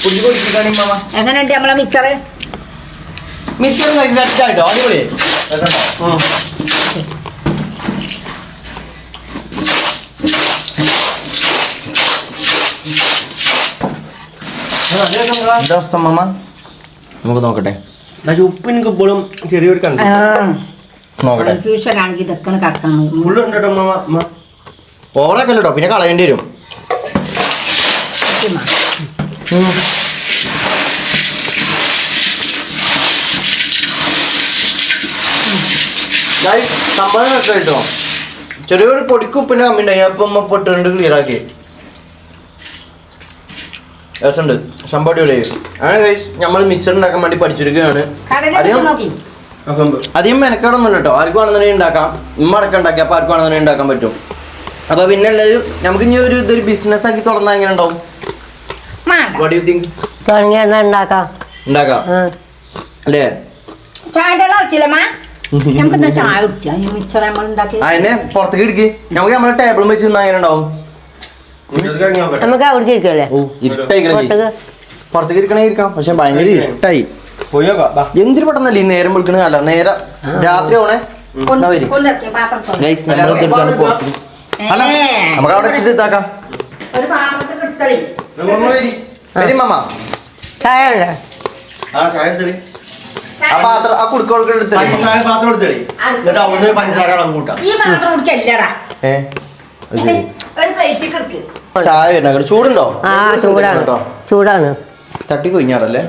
പൊടി പൊടിച്ചിട്ടാണ് മമ്മ. എങ്ങനെയുണ്ട് നമ്മളെ മിക്സറ്? മിക്സർ ഇതായിട്ടോ അടിപൊളി. എന്താ അവസ്ഥ മമ്മ? നമുക്ക് നോക്കട്ടെ. പക്ഷെ ഉപ്പ് എനിക്ക് ഇപ്പോഴും ചെറിയൊരു കണ്ടു. നോക്കട്ടെ. കൺഫ്യൂഷൻ ആണെങ്കിൽ ഇതൊക്കെ കിടക്കണം. ഫുള്ള് ഉണ്ട് കേട്ടോ അമ്മ. ഓവറൊക്കെ അല്ലോ പിന്നെ കളയേണ്ടി വരും. സംഭവം കേട്ടോ ചെറിയൊരു പൊടിക്ക് ഉപ്പിന്റെ കമ്മി ഉണ്ടായി. അപ്പൊ അമ്മ പൊട്ടുണ്ട് ക്ലിയർ ആക്കി. രസമുണ്ട് സംഭവം അടിപൊളിയായി. അങ്ങനെ ഗൈസ് നമ്മൾ മിക്സർ ഉണ്ടാക്കാൻ വേണ്ടി പഠിച്ചിരിക്കുകയാണ്. അധികം മെനക്കേടൊന്നും കേട്ടോ. ആർക്കും വേണമെന്നുണ്ടെങ്കിൽ ഉണ്ടാക്കാം. ഉമ്മ അടക്കം ഉണ്ടാക്കി അപ്പൊ ആർക്കും വേണമെന്നുണ്ടെങ്കിൽ ഉണ്ടാക്കാൻ പറ്റും. അപ്പൊ പിന്നെ എല്ലാവരും നമുക്ക് ഇനി ഇതൊരു ബിസിനസ് ആക്കി തുറന്നാൽ എങ്ങനെ ഉണ്ടാവും? What do you think? തുടങ്ങിയ ഉണ്ടാക്കാം അല്ലേ? ചായന്റെ ആവശ്യമില്ലമ്മ. നമുക്കെന്താ ചായ കുടിച്ചാ മിക്സർ നമ്മൾ ഉണ്ടാക്കി അതിനെ പുറത്തേക്ക് ഇടിക്ക്. നമുക്ക് നമ്മളെ ടേബിളും വെച്ച് നിന്നാ എങ്ങനെ ഉണ്ടാവും? നമുക്ക് അവിടെ ഇരിക്കല്ലേ പുറത്തേക്ക് ഇരിക്കണേ ഇരിക്കാം. പക്ഷെ ഭയങ്കര ഇഷ്ടായി. എന്തിനു പെട്ടെന്നല്ലേ ഈ നേരം വിളിക്കണ അല്ല നേരെ രാത്രി ആവണേ. ഗൈസ് നമ്മൾ ഇതെടുത്താണ് പുറത്ത്. അല്ല നമുക്ക് അവിടെ വെച്ചിട്ട് ഇതാക്കാം. ഒരു പാത്രത്തിൽ എടുത്തളി. വരും മമ്മ. ചായ ഉണ്ടോ? ആ പാത്രം ആ കുടുക്ക എടുത്തേ. പാത്രം എടുത്തേ. എന്നിട്ട് അവിടെ പഞ്ചസാര അളവ് കൂട്ടാം. ഈ പാത്രം കുടിക്കല്ലടാ. ശരി ഒരു പ്ലേറ്റിൽ എടുക്ക്. ചായ ചൂടുണ്ടോ? ആ ചൂടാണ്. തട്ടി കൊഞ്ഞാറല്ലേ?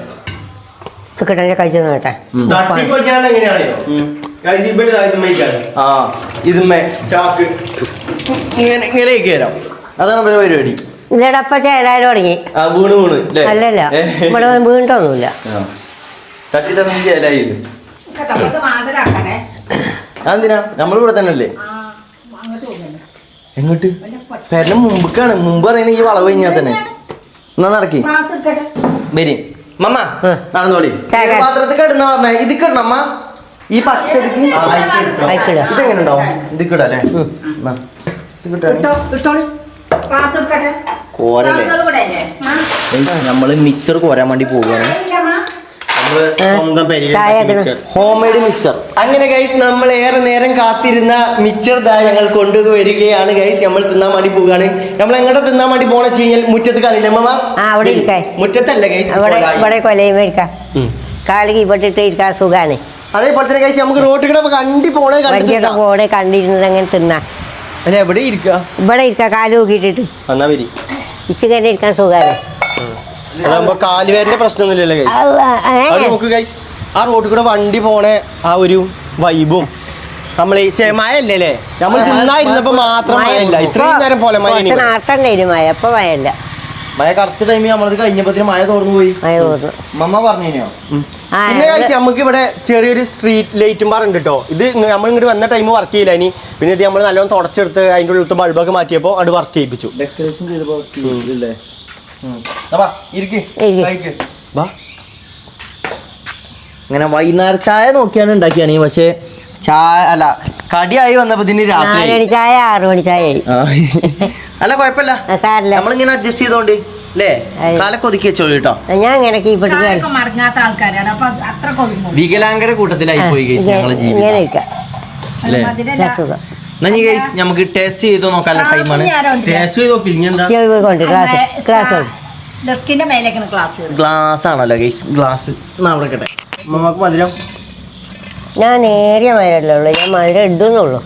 കിട്ടണ കഴിച്ചു നോട്ടെ തട്ടിക്കൊഴിക്കാൻ എങ്ങനെയാണോ ആ ഇതുമ്മേ ചാക്ക് ഇങ്ങനെയൊക്കെ തരാം അതാണ് ഇവരെ പരിപാടി. ഇല്ലടപ്പ ചേലായാലും തുടങ്ങി. ആ വീണ് ല്ലേ? അല്ലല്ല ഇവിടെ വീണിട്ടൊന്നുമില്ല. തട്ടി തട്ടി ചേലായി ഇത്. അതെന്തിനാ നമ്മളിവിടെ തന്നെ അല്ലേ? എങ്ങോട്ട് പേരിന് മുമ്പക്കാണ്. മുമ്പ് പറയുന്നത് ഈ വളവ് കഴിഞ്ഞാൽ തന്നെ. എന്നാ നടക്കി വരി മമ്മ നടന്നോളി. പാത്രത്തിൽ കിടന്ന പറഞ്ഞ ഇത് കിടണം അമ്മ. ഈ പച്ചക്ക് ഇതെങ്ങനെ ഉണ്ടാവും? ഇത് കിടല്ലേ കോരല്ലേ? നമ്മള് മിക്സർ കോരാൻ വേണ്ടി പോവുകയാണ്. Home made mixer. അങ്ങനെ ഗൈസ് നമ്മൾ ഏറെ നേരം കാത്തിരുന്ന മിക്സർ ഞങ്ങൾ കൊണ്ടുവരികയാണ് ഗൈസ്. നമ്മൾ തിന്നാൻ വേണ്ടി പോവുകയാണ്. നമ്മൾ എങ്ങോട്ട് തിന്നാൻ വേണ്ടി പോണെന്ന് വെച്ച് കഴിഞ്ഞാൽ മുറ്റത്ത് കാണില്ലേ അമ്മ? മുറ്റത്തല്ല ഗൈസ്, കാല് കീപ്പെട്ടിട്ട് ഇരിക്കാൻ സുഖാണ്. അതേപോലെ തന്നെ ഗൈസ് നമുക്ക് റോഡ് കൂടെ കണ്ടി പോണേ കണ്ടിരുന്നത് അങ്ങനെ തിന്നാ. അല്ല എവിടെ ഇരിക്കുക? ഇവിടെ ഇരിക്കാം കാല് നോക്കിയിട്ടിട്ട്. എന്നാ വരി ഇച്ച് കണ്ടി ഇരിക്കാൻ സുഖാണ്. അതാകുമ്പോ കാലുവേദന്റെ പ്രശ്നമൊന്നുമില്ലല്ലോ ഗൈസ്. അത് നോക്ക് ഗൈസ്, ആ റോഡിൽ കൂടെ വണ്ടി പോണേ ആ ഒരു വൈബും നമ്മൾ മഴ അല്ലേ നമ്മൾ തിന്നായിരുന്നപ്പോ മാത്രം മഴയില്ല. ഇത്രയും നേരം പോലെ മഴ അപ്പൊ മഴയല്ല. മഴ കറക്റ്റ് ടൈമിൽ നമ്മളത് കഴിഞ്ഞപ്പോ മഴ തോർന്നു പോയി. മമ്മ പറഞ്ഞോ. പിന്നെ കഴിച്ച് നമുക്ക് ഇവിടെ ചെറിയൊരു സ്ട്രീറ്റ് ലൈറ്റും പറഞ്ഞിട്ട് കേട്ടോ. ഇത് നമ്മൾ ഇങ്ങോട്ട് വന്ന ടൈം വർക്ക് ചെയ്യില്ല. ഇനി പിന്നെ ഇത് നമ്മൾ നല്ലോണം തുടച്ചെടുത്ത് അതിൻ്റെ ഉള്ളിലത്തെ ബൾബൊക്കെ മാറ്റിയപ്പോൾ അത് വർക്ക് ചെയ്യിപ്പിച്ചു. ഡെക്കറേഷൻ ചെയ്തപ്പോ അങ്ങനെ വൈകുന്നേര ചായ നോക്കിയാണ് ഉണ്ടാക്കിയാണ്. പക്ഷെ ചായ അല്ല കടിയായി വന്നപ്പോ ഇതിന് രാത്രി ചായ 6 മണി ചായ അല്ല കുഴപ്പമില്ല, നമ്മളിങ്ങനെ അഡ്ജസ്റ്റ് ചെയ്തോണ്ട് അല്ലേ കാലൊക്കെ ഒതുക്കി വെച്ചോളൂ കേട്ടോ. ഞാൻ ഇങ്ങനെ വികലാംഗയുടെ കൂട്ടത്തിലായി പോയി ഞങ്ങളെ ജീവിതം. നമുക്ക് ടേസ്റ്റ് ചെയ്ത് നോക്കാനുള്ള ടൈമാണ്. ടേസ്റ്റ് ചെയ്ത് നോക്കി. ഗ്ലാസ് ആണല്ലോ ഗൈസ്, ഗ്ലാസ് അവിടെ കേട്ടെ. നമുക്ക് മധുരം ഞാൻ നേരിയ മധുരമല്ലേ, ഞാൻ മധുരം ഇടുന്നുള്ളൂ.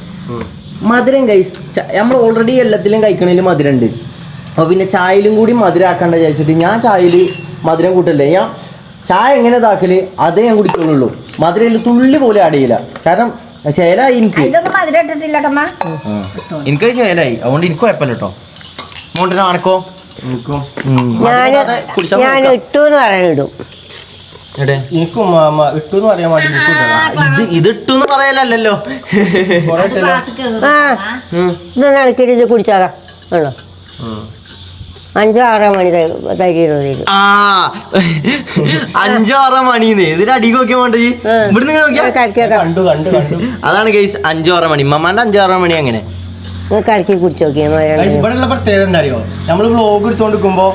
മധുരം ഗൈസ് നമ്മൾ ഓൾറെഡി എല്ലാത്തിലും കഴിക്കണതിൽ മധുരം ഉണ്ട്. അപ്പോൾ പിന്നെ ചായയിലും കൂടി മധുരം ആക്കണ്ട വിചാരിച്ചിട്ട് ഞാൻ ചായയിൽ മധുരം കൂട്ടല്ലേ. ഞാൻ ചായ എങ്ങനെ ഇതാക്കല് അതേ ഞാൻ കുടിക്കുന്നുള്ളൂ. മധുരം തുള്ളി പോലെ ആഡ് ചെയ്യില്ല. കാരണം ചേലായി എനിക്ക് ചേലായി, അതുകൊണ്ട് എനിക്ക് കുഴപ്പമില്ല കേട്ടോ. മോണ്ടിന് ആണക്കോ ഞാൻ ഇട്ടൂന്ന് പറയാനിടും. എനിക്കും ഇട്ടൂന്ന് പറയാൻ വേണ്ടി ഇത് ഇട്ടൂന്ന് പറയലല്ലോ. ഇതൊന്നും ഇളക്കിയിട്ട് ഇത് കുടിച്ചാകാം ആണോ? 5-6 മണി തൈരുന്നത്. 5-6 മണിന്ന് ഇതിന് അടിക്ക് നോക്കിയാ വേണ്ട. അതാണ് ഗൈസ് 5-6 മണി. മമ്മാന്റെ 5-6 മണി അങ്ങനെ കലക്കി കുടിച്ചു നോക്കിയാ. ഇവിടെയുള്ള പ്രത്യേകത എന്താ അറിയോ? നമ്മള് വ്ലോഗ് എടുത്തോണ്ടിരിക്കുമ്പോ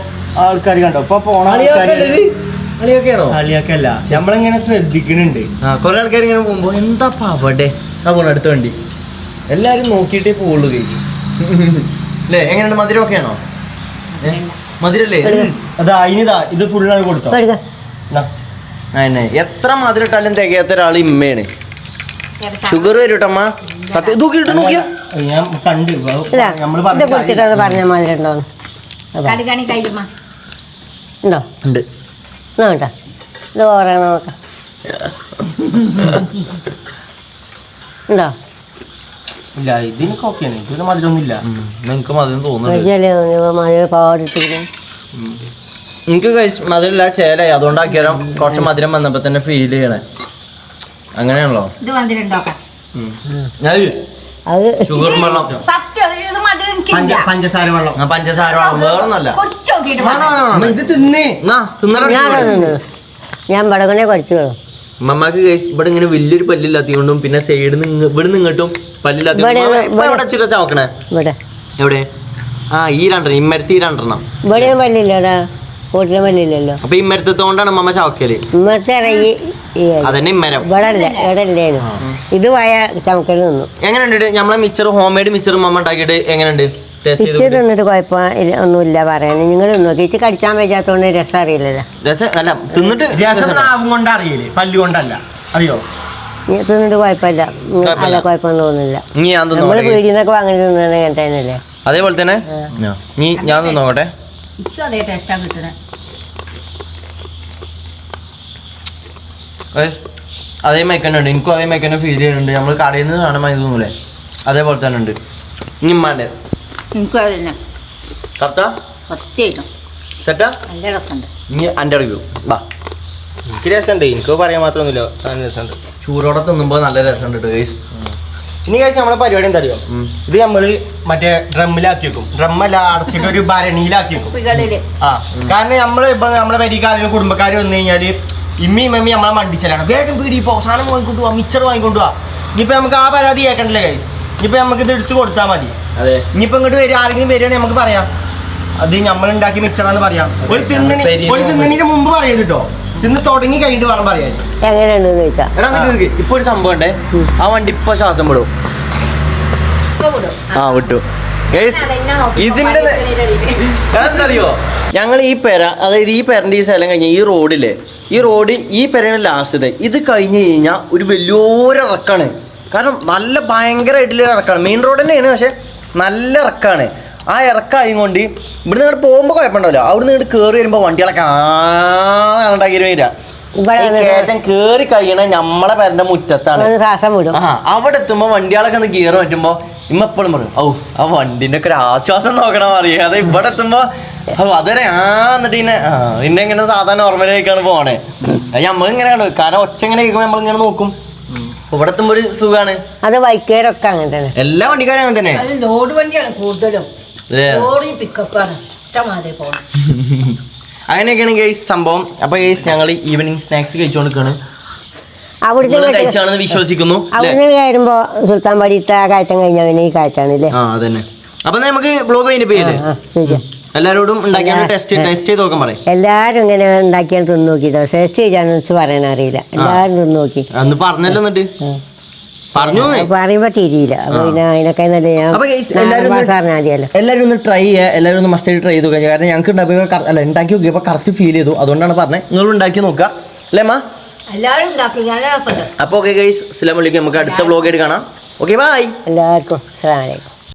ആൾക്കാർ കണ്ടോ ഇപ്പൊ പോണ കളിയാക്കല്ല, നമ്മളിങ്ങനെ ശ്രദ്ധിക്കുന്നുണ്ട്. കൊറേ ആൾക്കാർ ഇങ്ങനെ പോകുമ്പോ എന്താ പാവട്ടെ ആ പോണ അടുത്ത വണ്ടി എല്ലാരും നോക്കിയിട്ടേ പോവുള്ളൂ ഗൈസ് അല്ലേ? എങ്ങനെയുണ്ട് മധുരം ഒക്കെ ആണോ? മധുരല്ലേ? അതാ ഇനിതാ ഇത് ഫുള്ളാണ് കൊടുത്തോ. എത്ര മധുരം ഇട്ടാലും തികയാത്ത ഒരാള് ഇമ്മയാണ്. ഷുഗർ വരൂട്ടമ്മ സത്യം നോക്കിയിട്ട് നോക്കിയാ ഞാൻ കണ്ടു. പറഞ്ഞ മധുരം ഉണ്ടോ? ഉണ്ടോ? ഉണ്ട്. നോട്ടാ ഇത് പറയണ നോക്കാം. ഉണ്ടോ? ഇല്ല ഇതിനൊക്കെ ഓക്കെയാണ്. ഇതിന് മധുരമൊന്നുമില്ല. നിങ്ങക്ക് മധുരം തോന്നുന്നു. മധുരം പാടിട്ടിരിക്കും. എനിക്ക് മധുരമില്ല ചേലായി, അതുകൊണ്ടാക്കിയാലും കുറച്ച് മധുരം വന്നപ്പോ തന്നെ ഫീൽ ചെയ്യണേ. അങ്ങനെയാണല്ലോ ഷുഗർ വെള്ളം, പഞ്ചസാര വെള്ളം, പഞ്ചസാര വെള്ളം വേറൊന്നല്ല. ഇത് തിന്നേ ഞാൻ വടകനെ കുറച്ചു. മമ്മക്ക് ഇവിടെ ഇങ്ങനെ വലിയൊരു പല്ലില്ലാത്തതുകൊണ്ടും പിന്നെ സൈഡിൽ നിന്ന് ഇവിടെ നിങ്ങട്ടും പല്ലില്ലാത്ത ചവക്കണേ. എവിടെ? ഈ 2 ഇമ്മരത്തി 2 ഇവിടെ പല്ലില്ലടാ, കൂട്ടിന് പല്ലില്ലല്ലോ. അപ്പൊ ഇമ്മരത്തോണ്ടാണ് മമ്മ ചവക്കല്. അതന്നെ ഇമ്മരം ഇവിടെ ഇല്ലേനു. ഇത് പോയ ചമക്കല് നിന്നു. എങ്ങനെയുണ്ട് നമ്മളെ മിച്ചർ? ഹോം മെയ്ഡ് മിച്ചർ മമ്മ ഉണ്ടാക്കിയിട്ട് എങ്ങനെയുണ്ട്? തിന്നിട്ട് കുഴപ്പം ഒന്നുമില്ല പറയാൻ. നിങ്ങൾ നോക്കിയിട്ട് കടിച്ചാൻ പറ്റാത്തോണ്ട് രസം അറിയില്ലല്ലോ. രസം അല്ല തിന്നിട്ട് കൊണ്ട് അറിയില്ലേ, പല്ല് കൊണ്ടല്ല അറിയോ? തിന്നിട്ട് കുഴപ്പമില്ല, അല്ല കുഴപ്പമൊന്നും തോന്നുന്നില്ല. നമ്മള് പീടിന്നൊക്കെ വാങ്ങി തിന്നണ ഞാൻ തന്നെയല്ലേ. അതേപോലെ തന്നെ ഞാൻ നോക്കട്ടെ. അതേ മേക്കന്നെ ഉണ്ട്, എനിക്കും അതേ മേക്കന്നെ ഫീൽ ചെയ്യുന്നുണ്ട്. നമ്മൾ കടയിൽ നിന്ന് കാണാൻ മതി തോന്നൂലേ, അതേപോലെ തന്നെ ഉണ്ട്. ഇനി ഉമ്മാൻ്റെ എനിക്കും അതന്നെ കറക്റ്റാ സത്യമായിട്ടും സെറ്റാ. നല്ല രസമുണ്ട്. ഇനി എൻ്റെ അടുക്കും വാ. എനിക്ക് രസമുണ്ട്, എനിക്ക് പറയാൻ മാത്രമൊന്നുമില്ല, നല്ല രസമുണ്ട്. ചൂടോടെ തിന്നുമ്പോൾ നല്ല രസമുണ്ട് കേട്ടോ ഗൈസ്. ഇനി കഴിച്ച് നമ്മളെ പരിപാടി എന്താ അറിയോ, ഇത് നമ്മള് മറ്റേ ഡ്രമ്മിലാക്കി വെക്കും. ഡ്രമ്മല്ല, അടച്ചിട്ട് ഒരു ഭരണിയിലാക്കി വെക്കും. കുപ്പികളില് ആ കാരണം നമ്മള് ഇപ്പൊ നമ്മളെ പരിക്കാരും കുടുംബക്കാർ വന്നു കഴിഞ്ഞാല് ഇമ്മിയും മമ്മി നമ്മളെ മണ്ടിച്ചലാണ്, വേഗം പീടി പോ, സാധനം വാങ്ങിക്കൊണ്ടു പോവാ, മിച്ചർ വാങ്ങിക്കൊണ്ടു പോവാ. ഇനിയിപ്പോ നമുക്ക് ആ പരാതി കേൾക്കണ്ടല്ലേ കൈസ്, ഇനിയിപ്പോ നമുക്ക് ഇത് എടുത്ത് കൊടുത്താൽ മതി. അതെ, ഇനിയിപ്പോ ഇങ്ങോട്ട് വരിക, ആരെങ്കിലും വരികയാണെങ്കിൽ നമുക്ക് പറയാം അത് നമ്മൾ ഉണ്ടാക്കി മിച്ചറാന്ന് പറയാം. ഒരു തിന്നണിന് മുമ്പ് പറയുന്നത് കേട്ടോ, തിന്ന് തുടങ്ങി കഴിഞ്ഞിട്ട് വേണം പറയാൻ. എങ്ങനെയുണ്ട് ചോദിച്ചാ എടാ ഇപ്പൊ ഒരു സംഭവം ഉണ്ടേ, ആ വണ്ടി ഇപ്പൊ ശ്വാസം വിടും. ആ വിട്ടു ഗൈസ്. ഇതിന്റെ അറിയോ, ഞങ്ങൾ ഈ പെര, അതായത് ഈ പെരന്റെ ഈ സ്ഥലം കഴിഞ്ഞ ഈ റോഡില്ലേ, ഈ റോഡ് ഈ പെരയാണ് ലാസ്റ്റ്. ഇത് കഴിഞ്ഞ് കഴിഞ്ഞാൽ ഒരു വലിയൊരു ഇറക്കാണ്. കാരണം നല്ല ഭയങ്കരമായിട്ടുള്ള ഇറക്കാണ്. മെയിൻ റോഡ് തന്നെയാണ്, പക്ഷെ നല്ല ഇറക്കാണ്. ആ ഇറക്കായും കൊണ്ട് ഇവിടുന്ന് ഇങ്ങോട്ട് പോകുമ്പോൾ കുഴപ്പമുണ്ടാവില്ല, അവിടുന്ന് ഇങ്ങോട്ട് കയറി വരുമ്പോൾ വണ്ടികളൊക്കെ ഉണ്ടാക്കി വരിക. കയറ്റം കയറി കഴിയണ നമ്മളെ പേരന്റെ മുറ്റത്താണ്. ശ്വാസം വിടും. ആ അവിടെ എത്തുമ്പോ വണ്ടികളൊക്കെ ഒന്ന് ഗിയർ പറ്റുമ്പോ ഇമ്മ എപ്പോഴും പറയും, ഓ ആ വണ്ടിന്റെ ഒക്കെ ഒരു ആശ്വാസം നോക്കണം അറിയാം. അത് ഇവിടെ എത്തുമ്പോ അതൊരു എന്നിട്ട് പിന്നെ ഇങ്ങനെ സാധാരണ നോർമലായിക്കാണ് പോണേ. അത് നമ്മൾക്ക് ഇങ്ങനെ കണ്ടു, കാരണം ഒച്ച ഇങ്ങനെ കേൾക്കുമ്പോ നമ്മളിങ്ങനെ നോക്കും. ഇവിടെ എത്തുമ്പോ ഒരു സുഖാണ്. അത് ബൈക്കുകാരൊക്കെ അങ്ങനെ തന്നെ, എല്ലാ വണ്ടിക്കാരും അങ്ങനെ തന്നെ. അത് ലോഡ് വണ്ടിയാണ് കൂടുതലും, ലോറി പിക്കപ്പാണ് ഇഷ്ടമാതിരി പോകണം. അങ്ങനെയൊക്കെയാണ് ഗൈസ് സംഭവം. അപ്പൊ ഗൈസ് ഞങ്ങൾ ഈവനിങ് സ്നാക്സ് കഴിച്ചുകൊണ്ടിരിക്കുകയാണ്. അവിടുന്ന് കഴിച്ചാണെന്ന് വിശ്വസിക്കുന്നു. അവിടുന്ന് കയറുമ്പോ സുൽത്താൻ പടിയിട്ട കയറ്റം കഴിഞ്ഞാൽ പിന്നെ ഈ കയറ്റാണ് അല്ലേ. ആ അതന്നെ. അപ്പൊ നമുക്ക് ബ്ലോഗ് കഴിഞ്ഞ പേര് ശരിയാ, എല്ലാരോടും ഉണ്ടാക്കിയാണ് ടെസ്റ്റ് ചെയ്ത് നോക്കാൻ പറയും. എല്ലാരും ഇങ്ങനെ ഉണ്ടാക്കിയാണ് തിന്ന് നോക്കിട്ടോ, ടേസ്റ്റ് ചെയ്യാന്ന് വെച്ച് പറയാൻ അറിയില്ല. എല്ലാരും തിന്ന് നോക്കി അന്ന് പറഞ്ഞല്ലോ, എന്നിട്ട് പറഞ്ഞു പറയുമ്പോ തിരിയില്ല. അപ്പൊ പിന്നെ അതിനൊക്കെ പറഞ്ഞാൽ എല്ലാവരും ഒന്ന് ട്രൈ ചെയ്യുക, എല്ലാവരും ഒന്ന് മസ്റ്റ് ട്രൈ ചെയ്ത് നോക്കുക. കാരണം ഞങ്ങൾക്ക് ഉണ്ടാക്കി നോക്കിയപ്പോൾ കറക്റ്റ് ഫീൽ ചെയ്തു, അതുകൊണ്ടാണ് പറഞ്ഞത്. നിങ്ങൾ ഉണ്ടാക്കി നോക്കുക അല്ലേ അമ്മ? എല്ലാവരും ഉണ്ടാക്കും, നല്ല രസമുണ്ട്. അപ്പോൾ ഓക്കെ ഗൈസ്, അസ്സലാമു അലൈക്കും. നമുക്ക് അടുത്ത വ്ലോഗായിട്ട് കാണാം. ഓക്കെ ബൈ എല്ലാവർക്കും അസ്സലാമു അലൈക്കും.